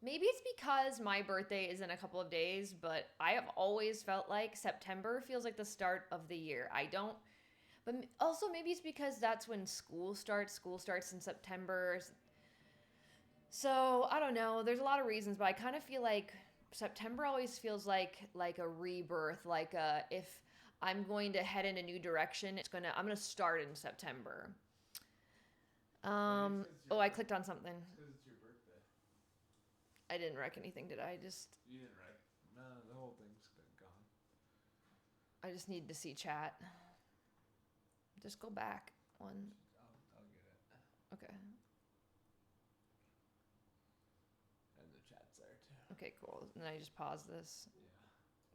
Maybe it's because my birthday is in a couple of days, but I have always felt like September feels like the start of the year. I don't, but also maybe it's because that's when school starts. School starts in September. So I don't know. There's a lot of reasons, but I kind of feel like September always feels like a rebirth. Like if I'm going to head in a new direction, I'm gonna start in September. Oh, I clicked on something. Because it's your birthday. I didn't wreck anything, did I? You didn't write. No, the whole thing's been gone. I just need to see chat. Just go back one. I'll get it. Okay. And the chat's there too. Okay, cool. And then I just pause this Yeah.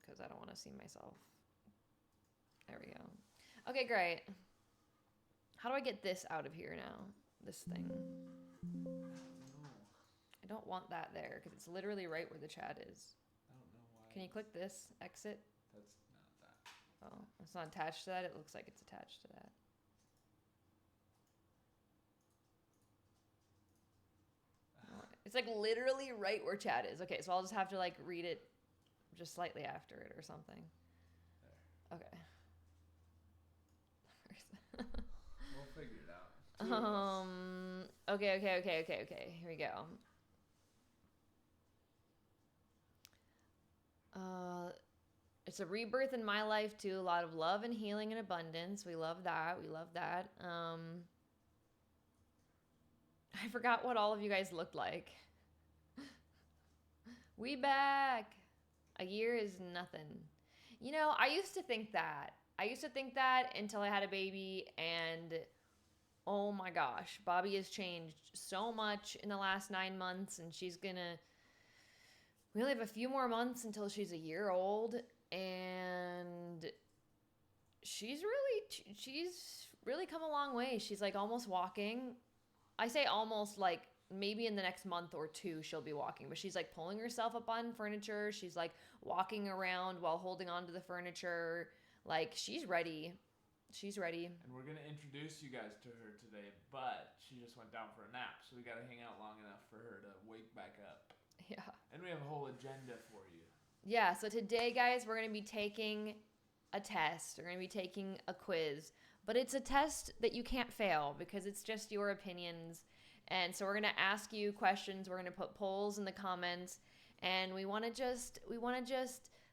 because I don't want to see myself. There we go. Okay, great. How do I get this out of here now? This thing. I don't want that there because it's literally right where the chat is. I don't know why. Can you click this? Exit? That's not that. Oh, it's not attached to that? It looks like it's attached to that. It's like literally right where chat is. Okay, so I'll just have to like read it just slightly after it or something. There. Okay. We'll figure it out. Okay. Here we go. It's a rebirth in my life too. A lot of love and healing and abundance. We love that. I forgot what all of you guys looked like. We back. A year is nothing. You know, I used to think that until I had a baby, and oh my gosh, Bobby has changed so much in the last 9 months, and we only have a few more months until she's a year old, and she's really come a long way. She's like almost walking. I say almost, like maybe in the next month or two she'll be walking, but she's like pulling herself up on furniture. She's like walking around while holding onto the furniture. Like she's ready. And we're going to introduce you guys to her today, but she just went down for a nap, so we got to hang out long enough for her to wake back up. Yeah. And we have a whole agenda for you. Yeah, so today, guys, we're going to be taking a test. We're going to be taking a quiz. But it's a test that you can't fail because it's just your opinions. And so we're going to ask you questions. We're going to put polls in the comments. And we want to just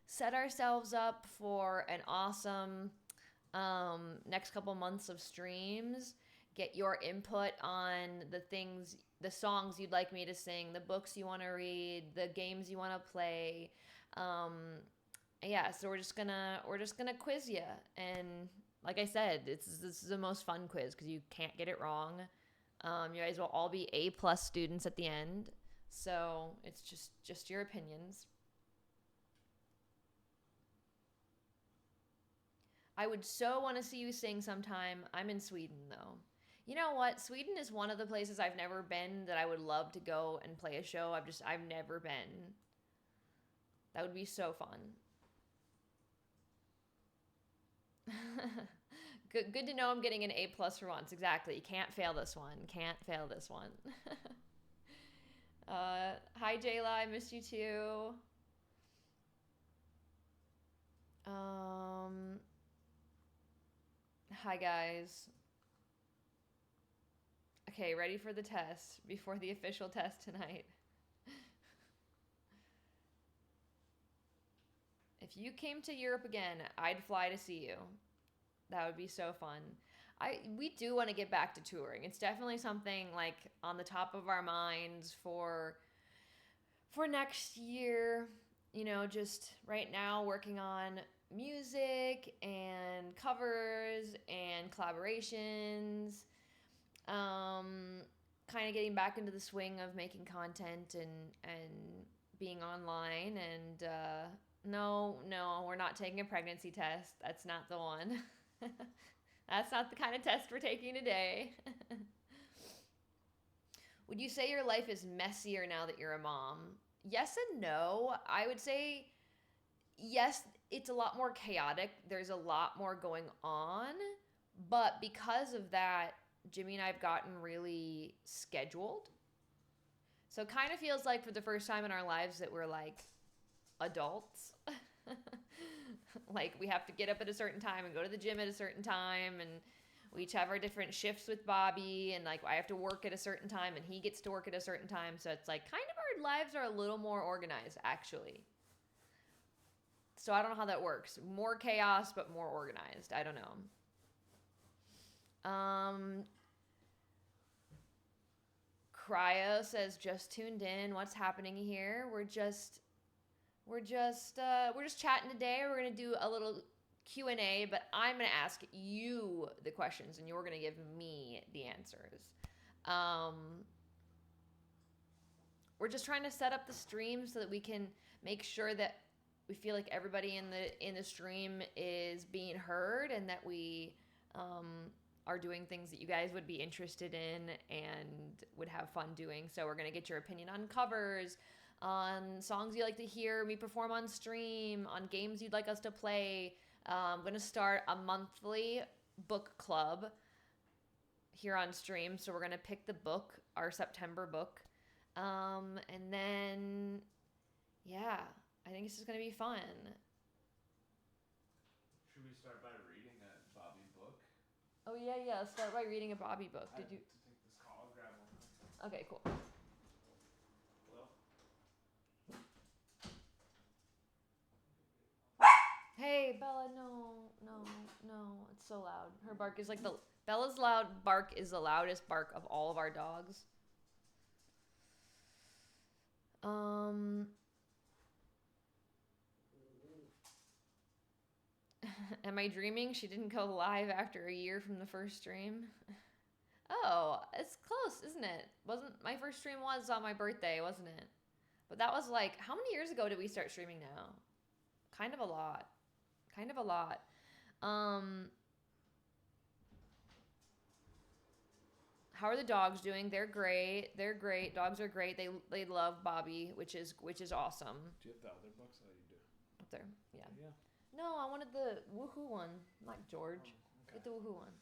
set ourselves up for an awesome next couple months of streams. Get your input on the songs you'd like me to sing, the books you want to read, the games you want to play. Yeah, so we're just gonna quiz you, and like I said, this is the most fun quiz because you can't get it wrong. You guys will all be A+ students at the end, so it's just your opinions. I would so want to see you sing sometime. I'm in Sweden though. You know what? Sweden is one of the places I've never been that I would love to go and play a show. I've never been. That would be so fun. Good to know I'm getting an A+ for once. Exactly. Can't fail this one. Hi Jayla, I missed you too. Hi guys. Okay, ready for the test before the official test tonight. If you came to Europe again, I'd fly to see you. That would be so fun. We do want to get back to touring. It's definitely something like on the top of our minds for next year. You know, just right now working on music and covers and collaborations. Kind of getting back into the swing of making content and being online. And no, we're not taking a pregnancy test. That's not the one. That's not the kind of test we're taking today. Would you say your life is messier now that you're a mom? Yes and no. I would say yes, it's a lot more chaotic. There's a lot more going on. But because of that, Jimmy and I have gotten really scheduled. So it kind of feels like for the first time in our lives that we're like adults. Like we have to get up at a certain time and go to the gym at a certain time, and we each have our different shifts with Bobby, and like I have to work at a certain time and he gets to work at a certain time. So it's like kind of our lives are a little more organized actually. So I don't know how that works. More chaos, but more organized. I don't know. Cryo says, just tuned in. What's happening here? We're just chatting today. We're going to do a little Q&A, but I'm going to ask you the questions and you're going to give me the answers. We're just trying to set up the stream so that we can make sure that we feel like everybody in the stream is being heard, and that we are doing things that you guys would be interested in and would have fun doing. So we're going to get your opinion on covers, on songs you like to hear me perform on stream, on games you'd like us to play. I'm going to start a monthly book club here on stream. So we're going to pick the book, our September book. And then, yeah, I think this is going to be fun. Should we start by reading a Bobby book? Oh, yeah. Start by reading a Bobby book. I Did you? have to take this call. I'll grab one. Okay, cool. Hello? Hey, Bella, no. It's so loud. Her bark is like Bella's loud bark is the loudest bark of all of our dogs. Am I dreaming? She didn't go live after a year from the first stream. Oh, it's close, isn't it? My first stream was on my birthday, wasn't it? But that was like, how many years ago did we start streaming now? Kind of a lot. How are the dogs doing? They're great. Dogs are great. They love Bobby, which is awesome. Do you have the other books? Oh, you do. Up there, yeah. Yeah. No, I wanted the woohoo one, not George. Oh, okay. Get the woohoo one.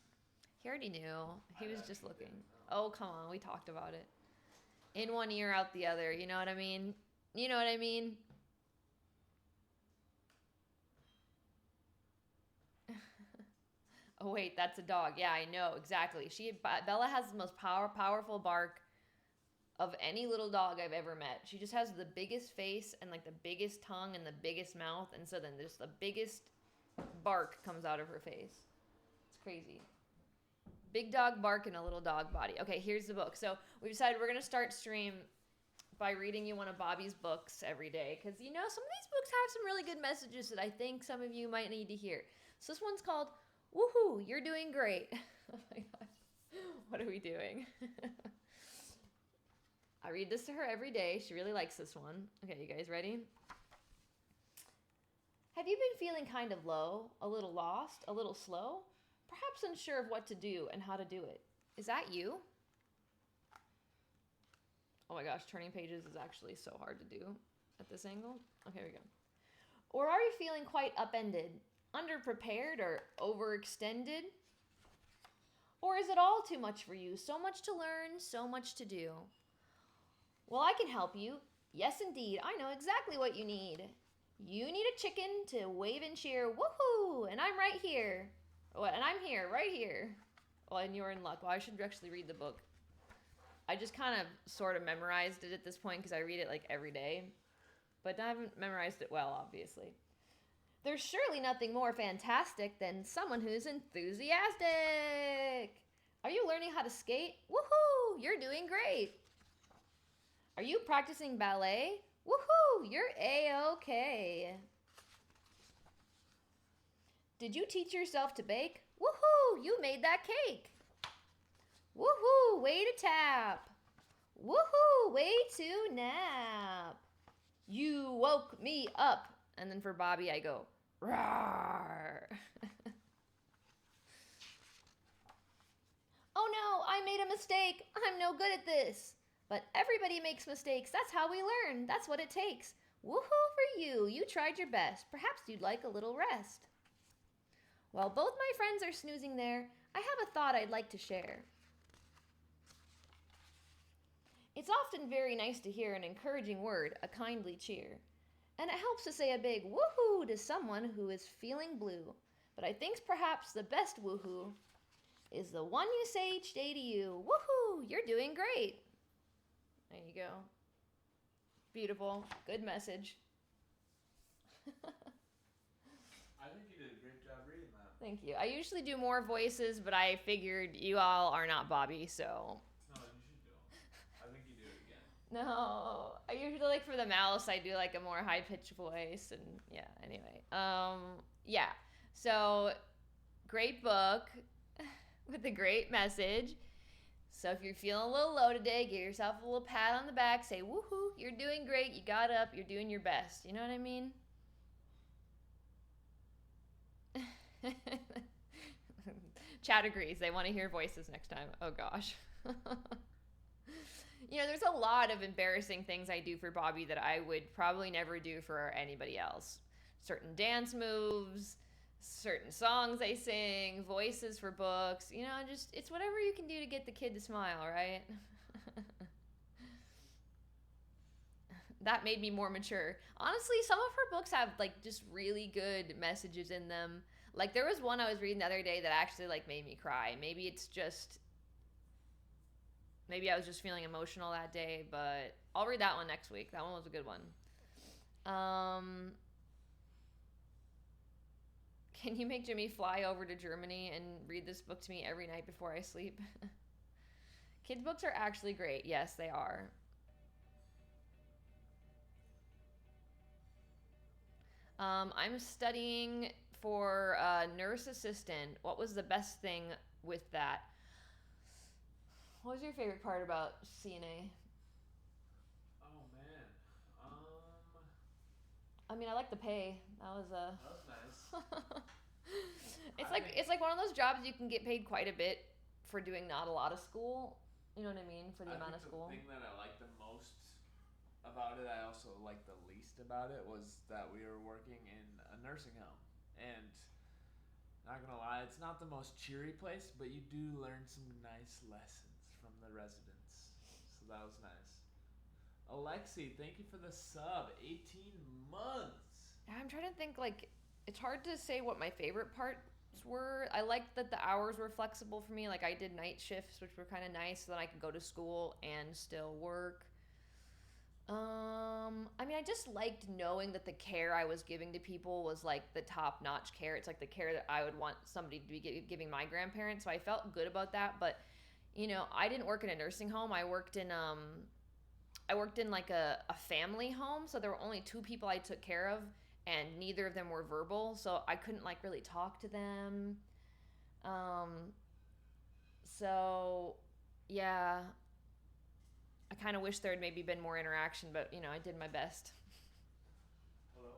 He already knew. He was just looking. Oh, come on. We talked about it. In one ear, out the other. You know what I mean? Oh, wait. That's a dog. Yeah, I know. Exactly. Bella has the most powerful bark of any little dog I've ever met. She just has the biggest face and like the biggest tongue and the biggest mouth. And so then just the biggest bark comes out of her face. It's crazy. Big dog bark and a little dog body. Okay, here's the book. So we decided we're going to start stream by reading you one of Bobby's books every day. Because, some of these books have some really good messages that I think some of you might need to hear. So this one's called, Woohoo, You're Doing Great. Oh my gosh. What are we doing? I read this to her every day. She really likes this one. Okay, you guys ready? Have you been feeling kind of low, a little lost, a little slow? Perhaps unsure of what to do and how to do it. Is that you? Oh my gosh, turning pages is actually so hard to do at this angle. Okay, here we go. Or are you feeling quite upended, underprepared, or overextended? Or is it all too much for you? So much to learn, so much to do. Well, I can help you. Yes, indeed. I know exactly what you need. You need a chicken to wave and cheer. Woohoo! And I'm right here. Oh, and I'm here, right here. Oh, and you're in luck. Well, I should actually read the book. I just kind of sort of memorized it at this point because I read it like every day. But I haven't memorized it well, obviously. There's surely nothing more fantastic than someone who's enthusiastic. Are you learning how to skate? Woohoo! You're doing great. Are you practicing ballet? Woohoo! You're A-okay. Did you teach yourself to bake? Woohoo! You made that cake. Woohoo! Way to tap. Woohoo! Way to nap. You woke me up. And then for Bobby, I go, rawr. Oh no, I made a mistake. I'm no good at this. But everybody makes mistakes. That's how we learn. That's what it takes. Woohoo for you. You tried your best. Perhaps you'd like a little rest. While both my friends are snoozing there, I have a thought I'd like to share. It's often very nice to hear an encouraging word, a kindly cheer. And it helps to say a big woohoo to someone who is feeling blue. But I think perhaps the best woohoo is the one you say each day to you. Woohoo, you're doing great. There you go. Beautiful. Good message. I think you did a great job reading that. Thank you. I usually do more voices, but I figured you all are not Bobby, so. No, you should do them. I think you do it again. No, I usually like for the mouse, I do like a more high pitched voice, and yeah. Anyway, yeah. So, great book with a great message. So if you're feeling a little low today, give yourself a little pat on the back. Say, woohoo, you're doing great. You got up. You're doing your best. You know what I mean? Chat agrees. They want to hear voices next time. Oh, gosh. You know, there's a lot of embarrassing things I do for Bobby that I would probably never do for anybody else. Certain dance moves, certain songs I sing, voices for books, you know, just, it's whatever you can do to get the kid to smile, right? That made me more mature. Honestly, some of her books have, like, just really good messages in them. Like, there was one I was reading the other day that actually, like, made me cry. Maybe I was just feeling emotional that day, but I'll read that one next week. That one was a good one. Can you make Jimmy fly over to Germany and read this book to me every night before I sleep? Kids' books are actually great. Yes, they are. I'm studying for nurse assistant. What was the best thing with that? What was your favorite part about CNA? Oh man. I mean, I like the pay. That was nice. It's like one of those jobs you can get paid quite a bit for doing not a lot of school. You know what I mean? For the amount of school. The thing that I liked the most about it, I also liked the least about it, was that we were working in a nursing home. And not gonna lie, it's not the most cheery place, but you do learn some nice lessons from the residents. So that was nice. Alexi, thank you for the sub. 18 months. I'm trying to think, like, it's hard to say what my favorite parts were. I liked that the hours were flexible for me. Like, I did night shifts, which were kind of nice, so that I could go to school and still work. I mean, I just liked knowing that the care I was giving to people was, like, the top-notch care. It's like the care that I would want somebody to be giving my grandparents, so I felt good about that. But, you know, I didn't work in a nursing home. I worked in like a family home, so there were only 2 people I took care of, and neither of them were verbal, so I couldn't, like, really talk to them. So, yeah, I kind of wish there had maybe been more interaction, but, you know, I did my best. Hello?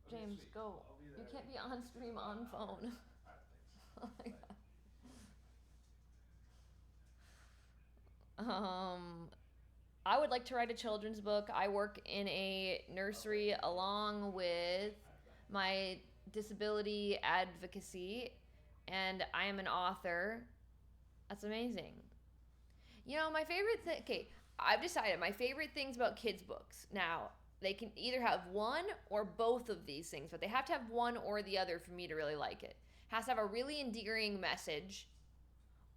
James, sweet. go. You can't be on stream on phone. Oh my God. I would like to write a children's book. I work in a nursery along with my disability advocacy, and I am an author. That's amazing. You know, my favorite thing, okay, I've decided my favorite things about kids' books. Now, they can either have one or both of these things, but they have to have one or the other for me to really like it. It has to have a really endearing message,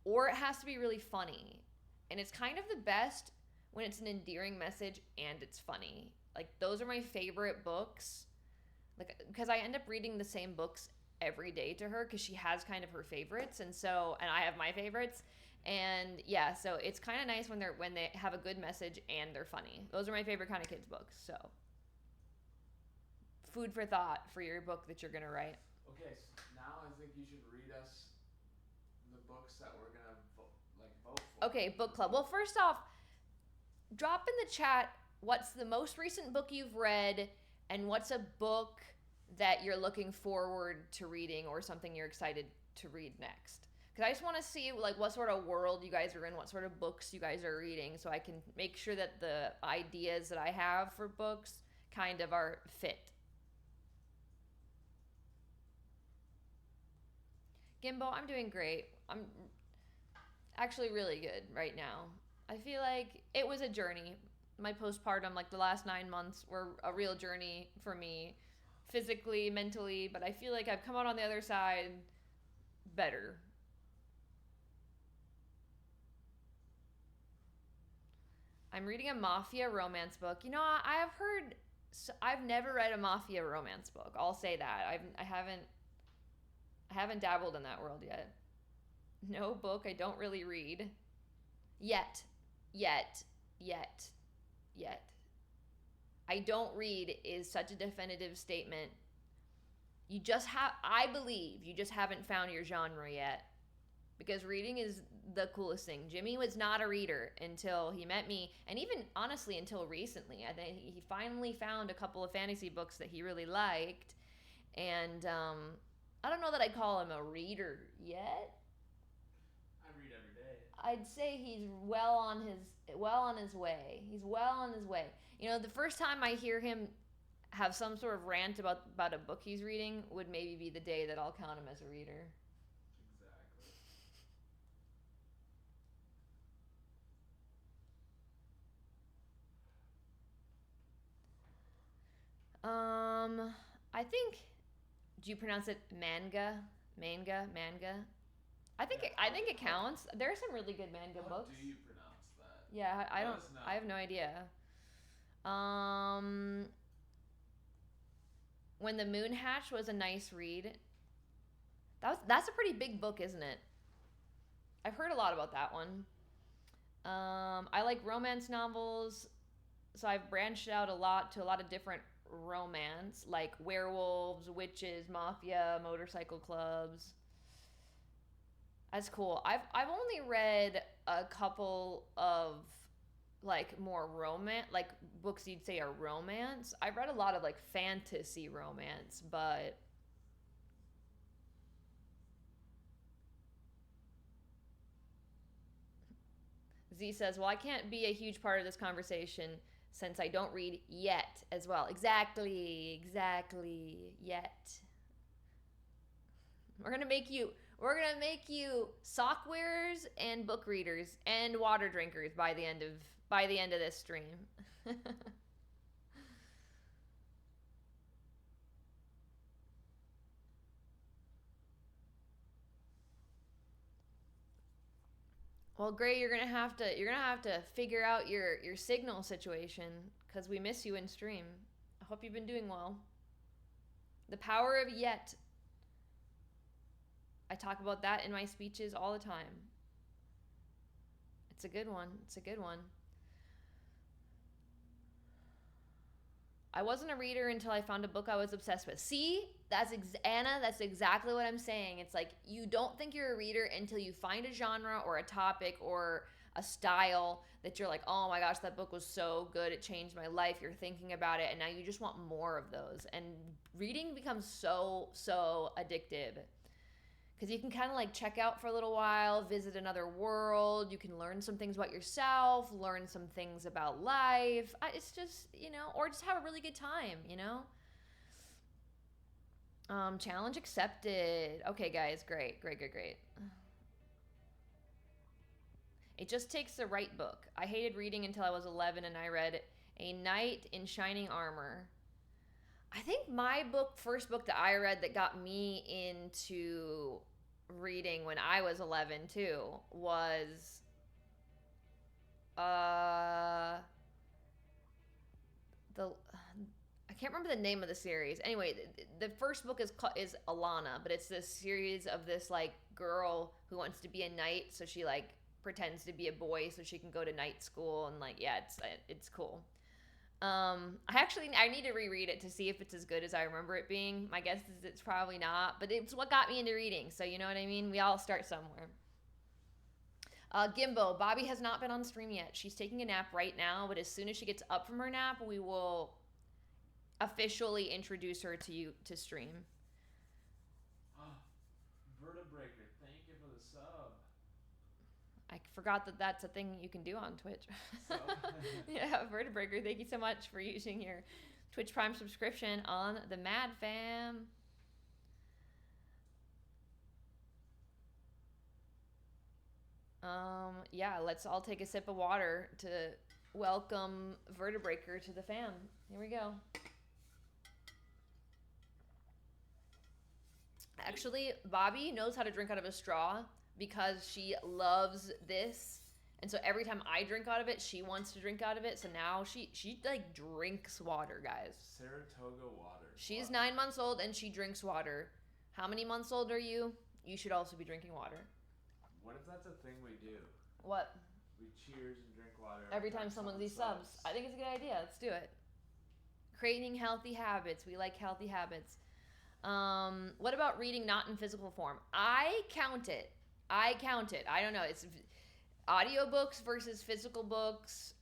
or it has to be really funny. And it's kind of the best when it's an endearing message and it's funny. Like, those are my favorite books. Like, because I end up reading the same books every day to her, because she has kind of her favorites, and I have my favorites. And yeah, so it's kind of nice when they have a good message and they're funny. Those are my favorite kind of kids books. So, food for thought for your book that you're gonna write. Okay, so now I think you should read us the books that we're gonna vote for. Okay, book club. Well, first off, drop in the chat what's the most recent book you've read, and what's a book that you're looking forward to reading, or something you're excited to read next. Because I just want to see, like, what sort of world you guys are in, what sort of books you guys are reading, so I can make sure that the ideas that I have for books kind of are fit. Gimbo, I'm doing great. actually really good right now. I feel like it was a journey. My postpartum, like the last 9 months, were a real journey for me, physically, mentally. But I feel like I've come out on the other side better. I'm reading a mafia romance book. You know, I have heard. I've never read a mafia romance book. I'll say that. I haven't dabbled in that world yet. No book I don't really read. Yet. I don't read is such a definitive statement. I believe you just haven't found your genre yet. Because reading is the coolest thing. Jimmy was not a reader until he met me, and even honestly until recently. I think he finally found a couple of fantasy books that he really liked, and I don't know that I'd call him a reader yet. I read every day. I'd say he's well on his way. He's well on his way. You know, the first time I hear him have some sort of rant about a book he's reading would maybe be the day that I'll count him as a reader. I think, do you pronounce it manga? Manga? I think it counts. There are some really good manga books. How do you pronounce that? Yeah, I have no idea. When the Moon Hatched was a nice read. That's a pretty big book, isn't it? I've heard a lot about that one. I like romance novels, so I've branched out a lot to a lot of different romance, like werewolves, witches, mafia, motorcycle clubs. That's cool. I've only read a couple of like more romance, like books you'd say are romance. I've read a lot of like fantasy romance, but Z says, well, I can't be a huge part of this conversation since I don't read yet as well. Exactly, yet. We're gonna make you sock wearers and book readers and water drinkers by the end of this stream. Well, Gray, you're gonna have to figure out your signal situation because we miss you in stream. I hope you've been doing well. The power of yet. I talk about that in my speeches all the time. It's a good one. I wasn't a reader until I found a book I was obsessed with. See? Anna, that's exactly what I'm saying. It's like you don't think you're a reader until you find a genre or a topic or a style that you're like, oh my gosh, that book was so good. It changed my life. You're thinking about it, and now you just want more of those. And reading becomes so addictive. Because you can kind of like check out for a little while, visit another world. You can learn some things about yourself, learn some things about life. It's just, or just have a really good time, Challenge accepted. Okay, guys, great. It just takes the right book. I hated reading until I was 11 and I read A Knight in Shining Armor. I think my first book that I read that got me into reading when I was 11 too was I can't remember the name of the series. Anyway, the first book is Alana, but it's this series of this like girl who wants to be a knight, so she like pretends to be a boy so she can go to night school, and like it's cool. I need to reread it to see if it's as good as I remember it being. My guess is it's probably not, but it's what got me into reading, so you know what I mean? We all start somewhere. Gimbo, Bobby has not been on stream yet. She's taking a nap right now, but as soon as she gets up from her nap, we will officially introduce her to you to stream. Vertebreaker, thank you for the sub. I forgot that that's a thing you can do on Twitch. Yeah, Vertebreaker, thank you so much for using your Twitch Prime subscription on the Mad Fam. Yeah, let's all take a sip of water to welcome Vertebraker to the fam. Here we go. Actually, Bobby knows how to drink out of a straw because she loves this. And so every time I drink out of it, she wants to drink out of it. So now she like drinks water, guys. Saratoga water. She's 9 months old and she drinks water. How many months old are you? You should also be drinking water. What if that's a thing we do? What? We cheers and drink water Every time someone subs. I think it's a good idea. Let's do it. Creating healthy habits. We like healthy habits. What about reading not in physical form? I count it. I don't know. It's audiobooks versus physical books.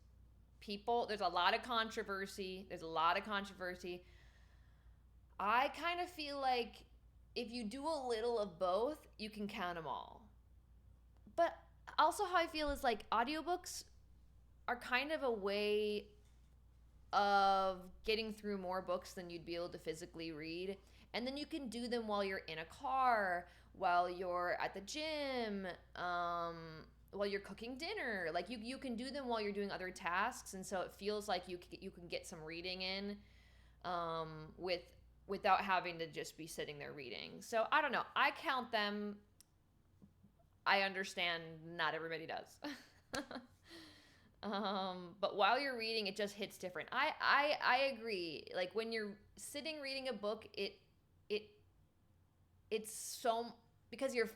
There's a lot of controversy. I kind of feel like if you do a little of both, you can count them all. But also how I feel is like audiobooks are kind of a way of getting through more books than you'd be able to physically read. And then you can do them while you're in a car, while you're at the gym, while you're cooking dinner. Like you can do them while you're doing other tasks. And so it feels like you can get some reading in without having to just be sitting there reading. So I don't know. I count them. I understand not everybody does. But while you're reading, it just hits different. I agree. Like when you're sitting reading a book, it's so, because your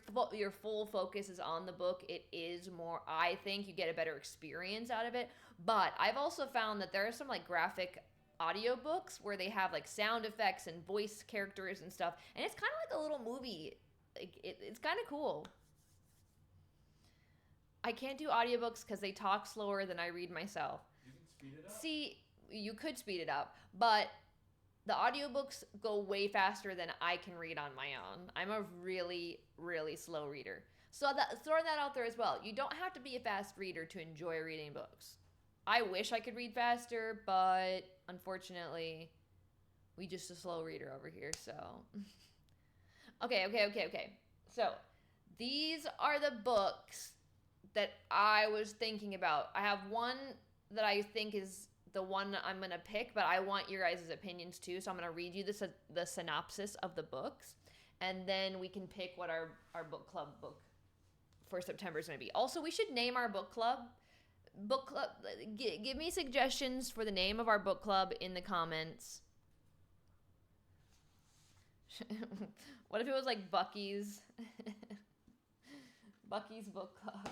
full focus is on the book, it is more, I think you get a better experience out of it. But I've also found that there are some like graphic audiobooks where they have like sound effects and voice characters and stuff, and it's kind of like a little movie. Like it's kind of cool. I can't do audiobooks because they talk slower than I read myself. You can speed it up. See, you could speed it up, but the audiobooks go way faster than I can read on my own. I'm a really, really slow reader. So throwing that out there as well. You don't have to be a fast reader to enjoy reading books. I wish I could read faster, but unfortunately, we just a slow reader over here, so. Okay. So, these are the books that I was thinking about. I have one that I think is the one I'm going to pick, but I want your guys' opinions too. So I'm going to read you the synopsis of the books, and then we can pick what our book club book for September is going to be. Also, we should name our book club. Give me suggestions for the name of our book club in the comments. What if it was like Bucky's? Bucky's book club.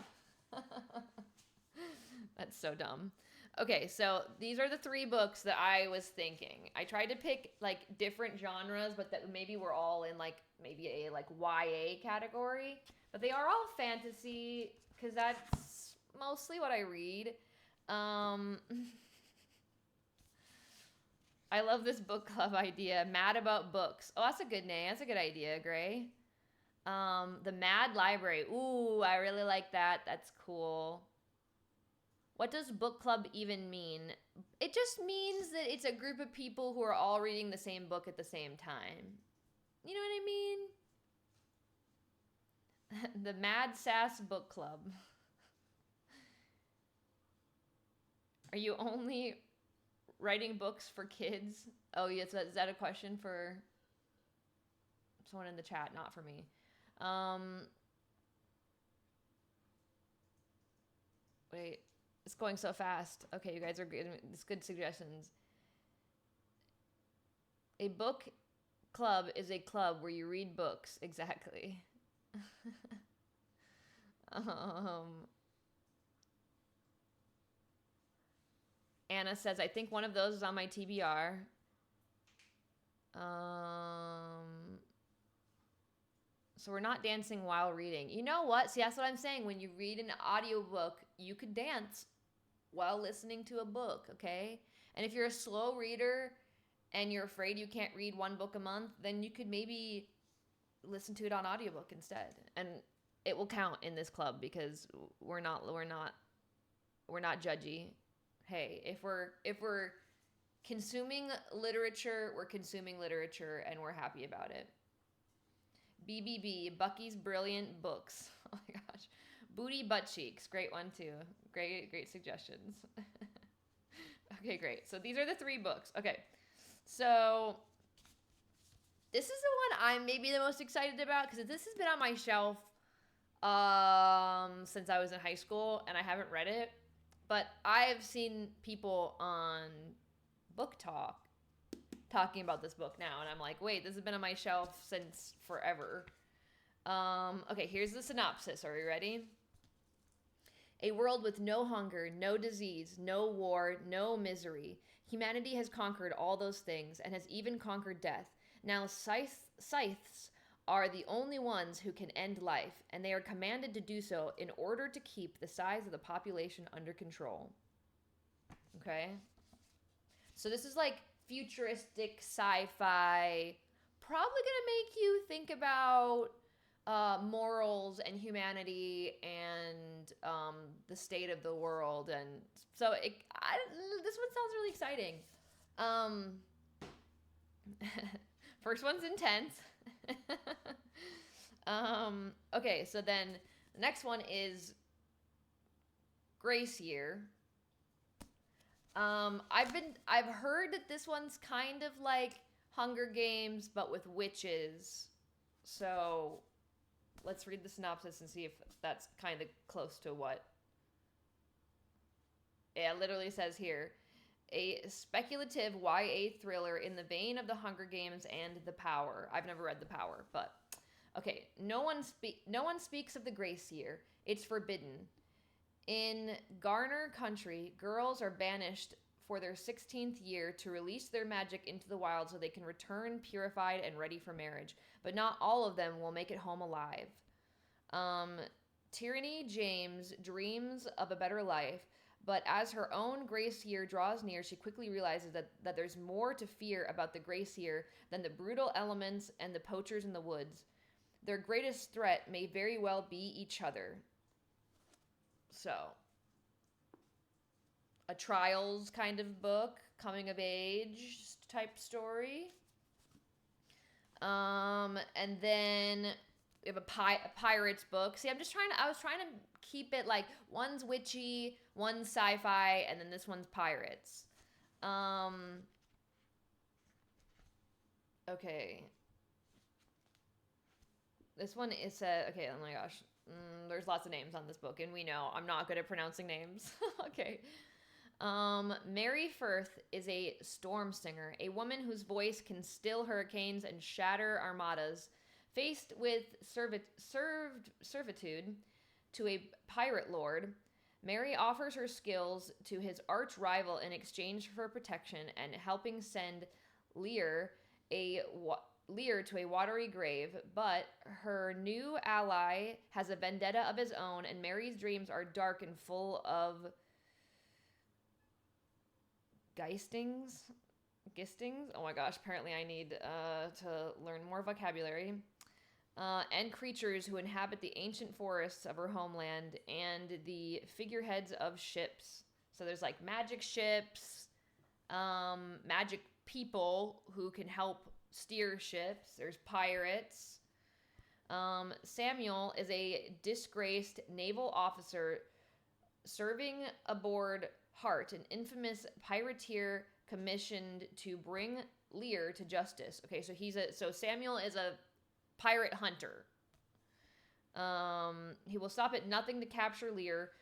That's so dumb. Okay, so these are the 3 books that I was thinking. I tried to pick like different genres, but that maybe we're all in like maybe a like YA category. But they are all fantasy because that's mostly what I read. I love this book club idea. Mad About Books. Oh, that's a good name. That's a good idea, Gray. The Mad Library. Ooh, I really like that. That's cool. What does book club even mean? It just means that it's a group of people who are all reading the same book at the same time. You know what I mean? The Mad Sass Book Club. Are you only writing books for kids? Oh, yes. Is that a question for someone in the chat? Not for me. Wait. It's going so fast. Okay, you guys are good. It's good suggestions. A book club is a club where you read books. Exactly. Anna says, I think one of those is on my TBR. So we're not dancing while reading. You know what? See, that's what I'm saying. When you read an audiobook, you could dance while listening to a book, okay? And if you're a slow reader and you're afraid you can't read one book a month, then you could maybe listen to it on audiobook instead. And it will count in this club because we're not judgy. Hey, if we're consuming literature, we're consuming literature and we're happy about it. BBB, Bucky's Brilliant Books. Oh my gosh. Booty Butt Cheeks. Great one, too. Great suggestions. Okay, great. So these are the 3 books. Okay. So this is the one I'm maybe the most excited about because this has been on my shelf since I was in high school and I haven't read it. But I've seen people on Book Talk talking about this book now, and I'm like, wait, this has been on my shelf since forever. Okay, here's the synopsis. Are you ready? A world with no hunger, no disease, no war, no misery. Humanity has conquered all those things and has even conquered death. Now scythes are the only ones who can end life, and they are commanded to do so in order to keep the size of the population under control. Okay? So this is like futuristic sci-fi, probably gonna make you think about morals and humanity and the state of the world, and so this one sounds really exciting. First one's intense. Okay, so then the next one is Grace Year. I've heard that this one's kind of like Hunger Games, but with witches. So let's read the synopsis and see if that's kind of close to what. Yeah, it literally says here, a speculative YA thriller in the vein of The Hunger Games and The Power. I've never read The Power, but okay. No one speaks of the Grace Year. It's forbidden. In Garner Country, girls are banished for their 16th year to release their magic into the wild so they can return purified and ready for marriage. But not all of them will make it home alive. Tyranny James dreams of a better life, but as her own Grace Year draws near, she quickly realizes that there's more to fear about the Grace Year than the brutal elements and the poachers in the woods. Their greatest threat may very well be each other. So, a trials kind of book, coming of age type story. And then we have a pirates book. See, I was trying to keep it like one's witchy, one's sci-fi, and then this one's pirates. Okay. This one is okay, oh my gosh. There's lots of names on this book, and we know I'm not good at pronouncing names. Okay. Mary Firth is a storm singer, a woman whose voice can still hurricanes and shatter armadas. Faced with servitude to a pirate lord, Mary offers her skills to his arch rival in exchange for protection and helping send Lear to a watery grave, but her new ally has a vendetta of his own, and Mary's dreams are dark and full of gistings. Oh my gosh, apparently I need to learn more vocabulary. And creatures who inhabit the ancient forests of her homeland and the figureheads of ships. So there's like magic ships, magic people who can help steer ships. There's pirates. Samuel is a disgraced naval officer serving aboard Hart, an infamous pirateer commissioned to bring Lear to justice. Okay, so Samuel is a pirate hunter. He will stop at nothing to capture Lear,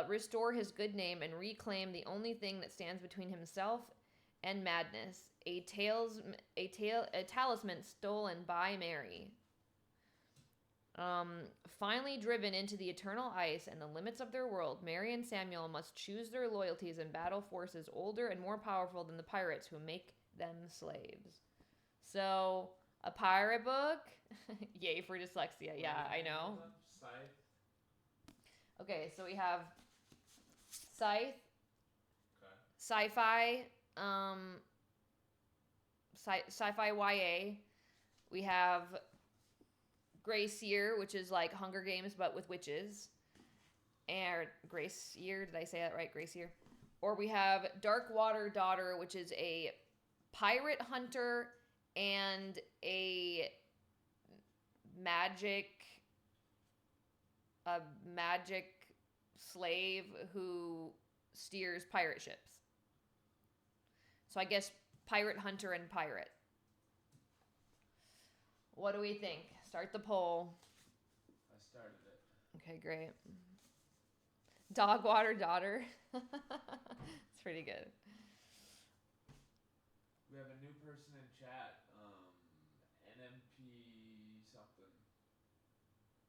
restore his good name, and reclaim the only thing that stands between himself and madness, a talisman stolen by Mary. Finally driven into the eternal ice and the limits of their world, Mary and Samuel must choose their loyalties and battle forces older and more powerful than the pirates who make them slaves. So, a pirate book? Yay for dyslexia. Yeah, I know. Okay, so we have Scythe, sci-fi, sci-fi YA. We have Grace Year, which is like Hunger Games but with witches. And Grace Year, did I say that right? Grace Year. Or we have Dark Water Daughter, which is a pirate hunter and a magic a magic slave who steers pirate ships. So I guess pirate hunter and pirate. What do we think? Start the poll. I started it. Okay, great. Dog water daughter. It's pretty good. We have a new person in chat. NMP something.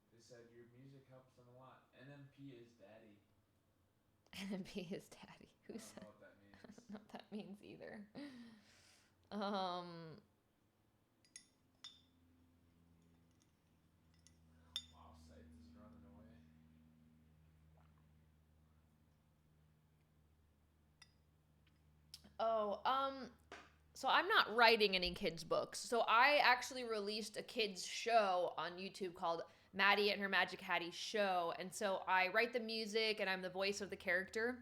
They said your music helps them a lot. NMP is daddy. NMP is daddy. Who I said? don't know what that means. I don't know what that means either. Wow, Scythe is running away. So I'm not writing any kids' books. So I actually released a kids' show on YouTube called Maddie and Her Magic Hattie Show. And so I write the music and I'm the voice of the character.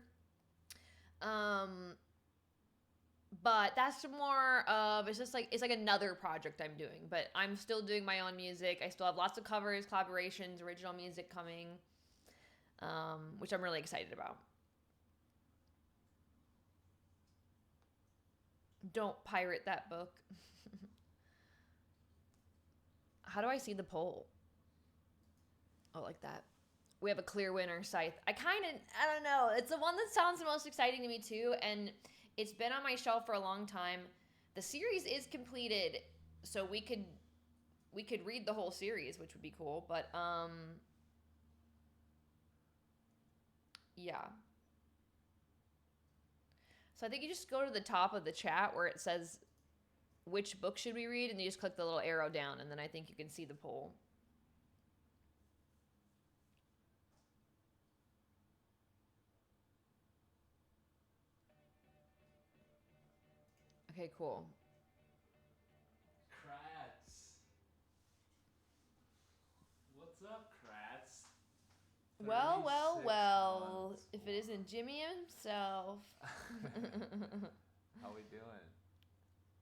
But that's more of, it's like another project I'm doing. But I'm still doing my own music. I still have lots of covers, collaborations, original music coming, which I'm really excited about. Don't pirate that book. How do I see the poll? Oh, like that. We have a clear winner, Scythe. I don't know. It's the one that sounds the most exciting to me too, and it's been on my shelf for a long time. The series is completed, so we could read the whole series, which would be cool, but yeah. So I think you just go to the top of the chat where it says which book should we read, and you just click the little arrow down, and then I think you can see the poll. Okay, cool. Kratz. What's up, Kratz? Well, 36 months. if it isn't Jimmy himself. How we doing?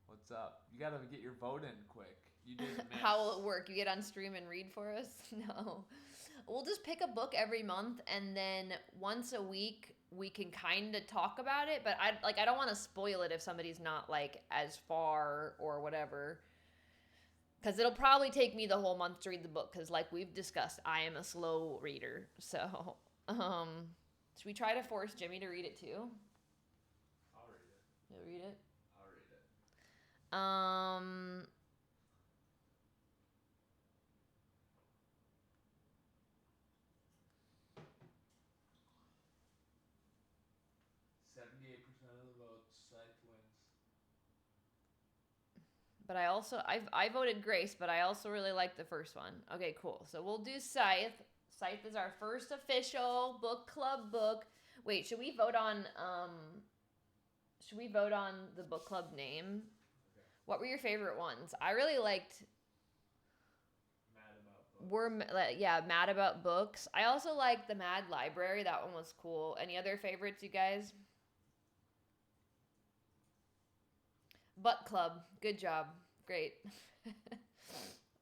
What's up? You gotta get your vote in quick. You did miss. How will it work? You get on stream and read for us? No. We'll just pick a book every month, and then once a week we can kind of talk about it, but I don't want to spoil it if somebody's not like as far or whatever. Because it'll probably take me the whole month to read the book, because like we've discussed, I am a slow reader. So, should we try to force Jimmy to read it too? I'll read it. You'll read it? I'll read it. 78% of the votes, Scythe wins. But I voted Grace, but I also really like the first one. Okay, cool. So we'll do Scythe. Scythe is our first official book club book. Wait, should we vote on the book club name? Okay. What were your favorite ones? I really liked Mad About Books. Mad About Books. I also liked the Mad Library. That one was cool. Any other favorites, you guys? Butt Club. Good job. Great.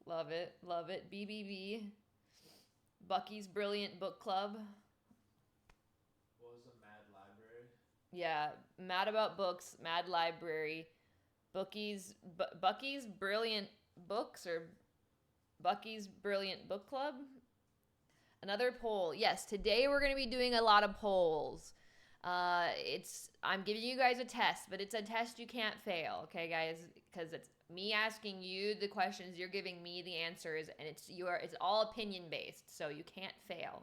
Love it. Love it. BBB. Bucky's Brilliant Book Club. What was the Mad Library? Yeah. Mad About Books. Mad Library. Bucky's Brilliant Books, or Bucky's Brilliant Book Club. Another poll. Yes, today we're going to be doing a lot of polls. I'm giving you guys a test, but it's a test you can't fail, okay, guys? Because it's me asking you the questions, you're giving me the answers, and it's all opinion based, so you can't fail.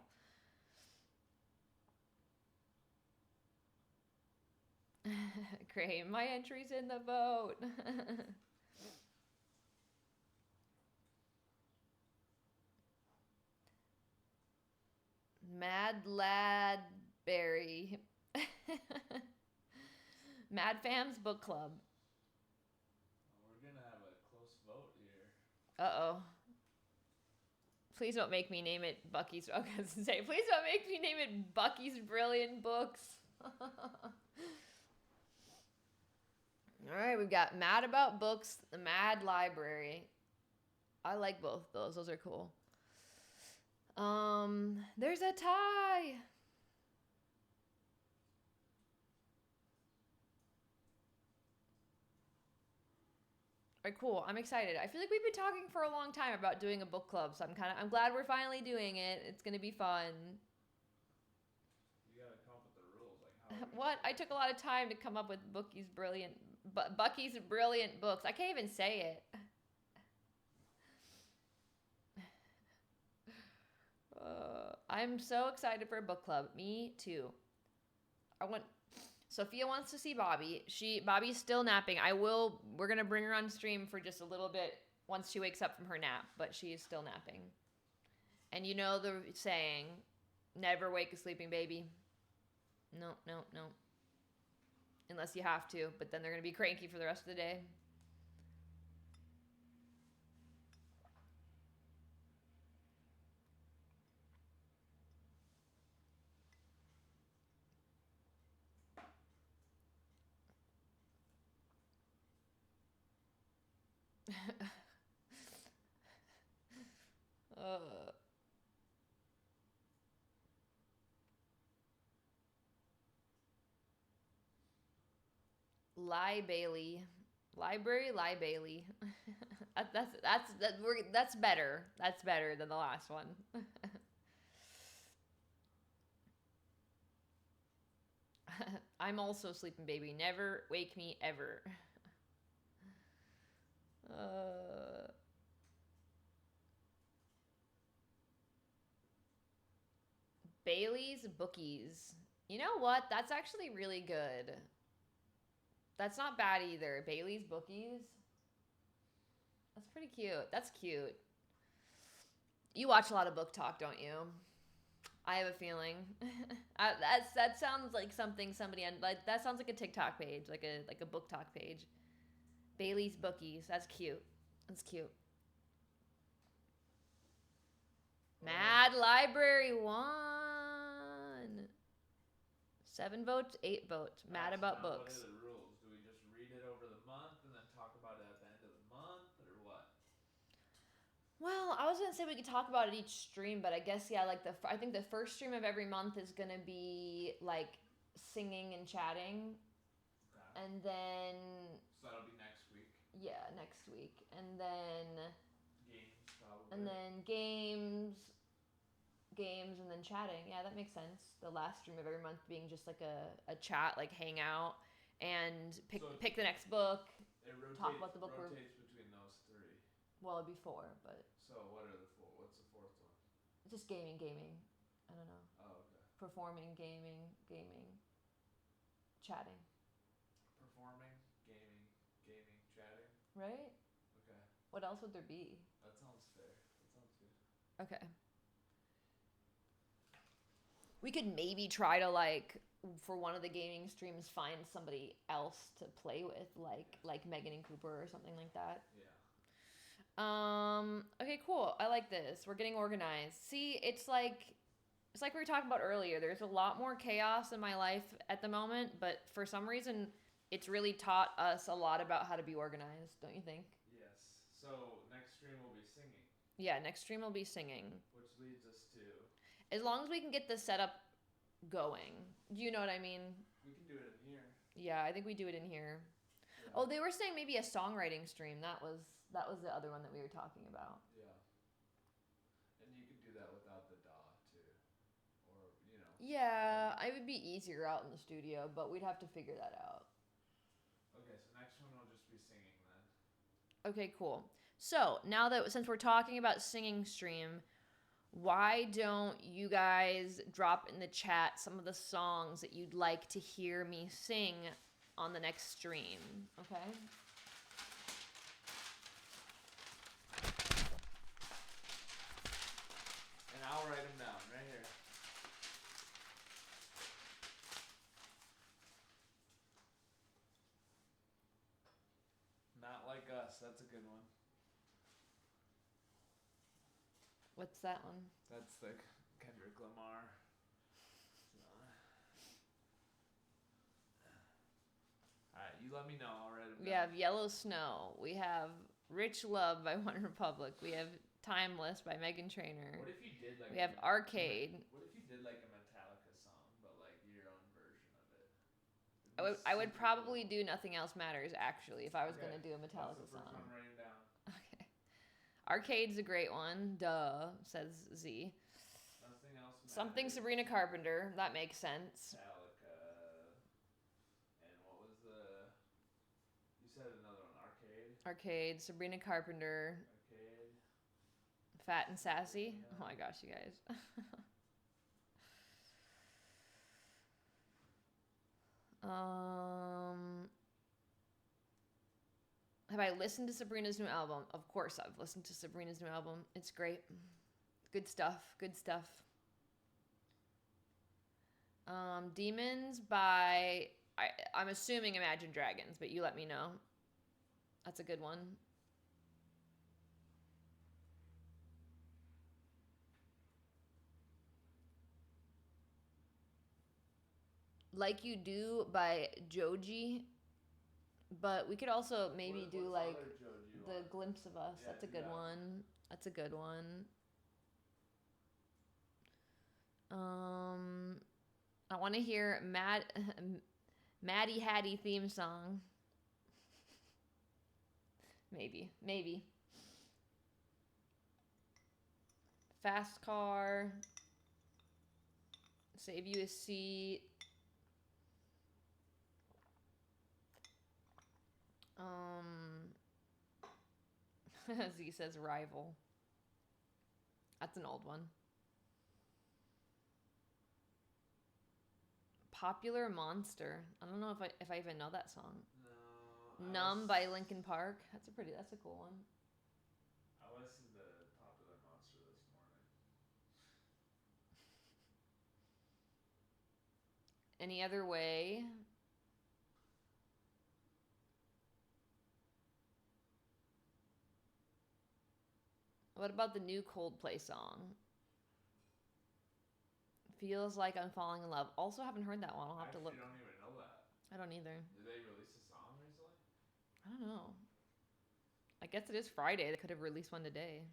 Great, my entry's in the vote. Mad Ladberry. Madfam's book club. We're gonna have a close vote here. Uh-oh. Please don't make me name it Bucky's. I was going to say, please don't make me name it Bucky's Brilliant Books. All right, we've got Mad About Books, the Mad Library. I like both those. Those are cool. There's a tie. All right, cool. I'm excited. I feel like we've been talking for a long time about doing a book club, so I'm glad we're finally doing it. It's gonna be fun. You gotta come up with the rules, like how. What? I took a lot of time to come up with Bucky's brilliant books. I can't even say it. I'm so excited for a book club. Me too. Sophia wants to see Bobby. Bobby's still napping. We're gonna bring her on stream for just a little bit once she wakes up from her nap, but she is still napping. And you know the saying, never wake a sleeping baby. No. Unless you have to, but then they're gonna be cranky for the rest of the day. Bailey. Library Lie Bailey. That's better. That's better than the last one. I'm also sleeping baby. Never wake me ever. Bailey's Bookies. You know what? That's actually really good. That's not bad either. Bailey's Bookies. That's pretty cute. That's cute. You watch a lot of book talk, don't you? I have a feeling. That sounds like something somebody like. That sounds like a TikTok page, like a book talk page. Bailey's Bookies. That's cute. That's cute. Mad Library won. 7 votes, 8 votes. Mad about books. What are the rules? Do we just read it over the month and then talk about it at the end of the month, or what? Well, I was gonna say we could talk about it each stream, but I guess yeah, like I think the first stream of every month is gonna be like singing and chatting, Okay. and then So that'll be next week. Yeah, next week, and then Games probably. and then games, and then chatting. Yeah, that makes sense. The last stream of every month being just like a chat, like hang out and pick the next book. It rotates, talk about the book. Rotates between those 3. Well, it'd be 4, but. So what are the 4? What's the 4th one? Just gaming. I don't know. Oh, okay. Performing, gaming, chatting. Performing, gaming, chatting. Right? Okay. What else would there be? That sounds fair. That sounds good. Okay. We could maybe try to for one of the gaming streams find somebody else to play with, like Megan and Cooper or something like that. Yeah. Okay, cool. I like this. We're getting organized. See, it's like we were talking about earlier. There's a lot more chaos in my life at the moment, but for some reason, it's really taught us a lot about how to be organized, don't you think? Yes. So next stream will be singing. Yeah, next stream will be singing. Which leads us to... As long as we can get the setup going. Do you know what I mean? We can do it in here. Yeah, I think we do it in here. Yeah. Oh, they were saying maybe a songwriting stream. That was the other one that we were talking about. Yeah. And you could do that without the DAW too. Or, you know. Yeah, it would be easier out in the studio, but we'd have to figure that out. Okay, so next one will just be singing then. Okay, cool. So, since we're talking about singing stream, why don't you guys drop in the chat some of the songs that you'd like to hear me sing on the next stream, okay? And I'll write them down right here. Not Like Us, that's a good one. What's that one? That's the Kendrick Lamar. Alright, you let me know. I'll write them down. We have Yellow Snow. We have Rich Love by One Republic. We have Timeless by Meghan Trainor. What if you did like? We have Arcade. What if you did like a Metallica song, but like your own version of it? I would probably do Nothing Else Matters, actually, if I was going to do a That's Metallica the first song. one writing down. Okay. Arcade's a great one. Duh, says Z. Nothing else matters. Something Sabrina Carpenter. That makes sense. Metallica. And what was the... You said another one. Arcade. Arcade, Sabrina Carpenter. Arcade. Fat and Sassy. Oh my gosh, you guys. Have I listened to Sabrina's new album? Of course I've listened to Sabrina's new album. It's great. Good stuff. Good stuff. Demons by... I'm assuming Imagine Dragons, but you let me know. That's a good one. Like You Do by Joji. But we could also maybe do like The Glimpse of Us. Yeah, that's a good one. That's a good one. I want to hear Maddie Hattie theme song. Maybe. Fast Car. Save You a Seat. Z says Rival. That's an old one. Popular Monster. I don't know if I even know that song. No. Numb by Linkin Park. That's a cool one. I listened to Popular Monster this morning. Any Other Way. What about the new Coldplay song? Feels Like I'm Falling in Love. Also haven't heard that one. I'll have to look. I don't even know that. I don't either. Did they release a song recently? I don't know. I guess it is Friday. They could have released one today.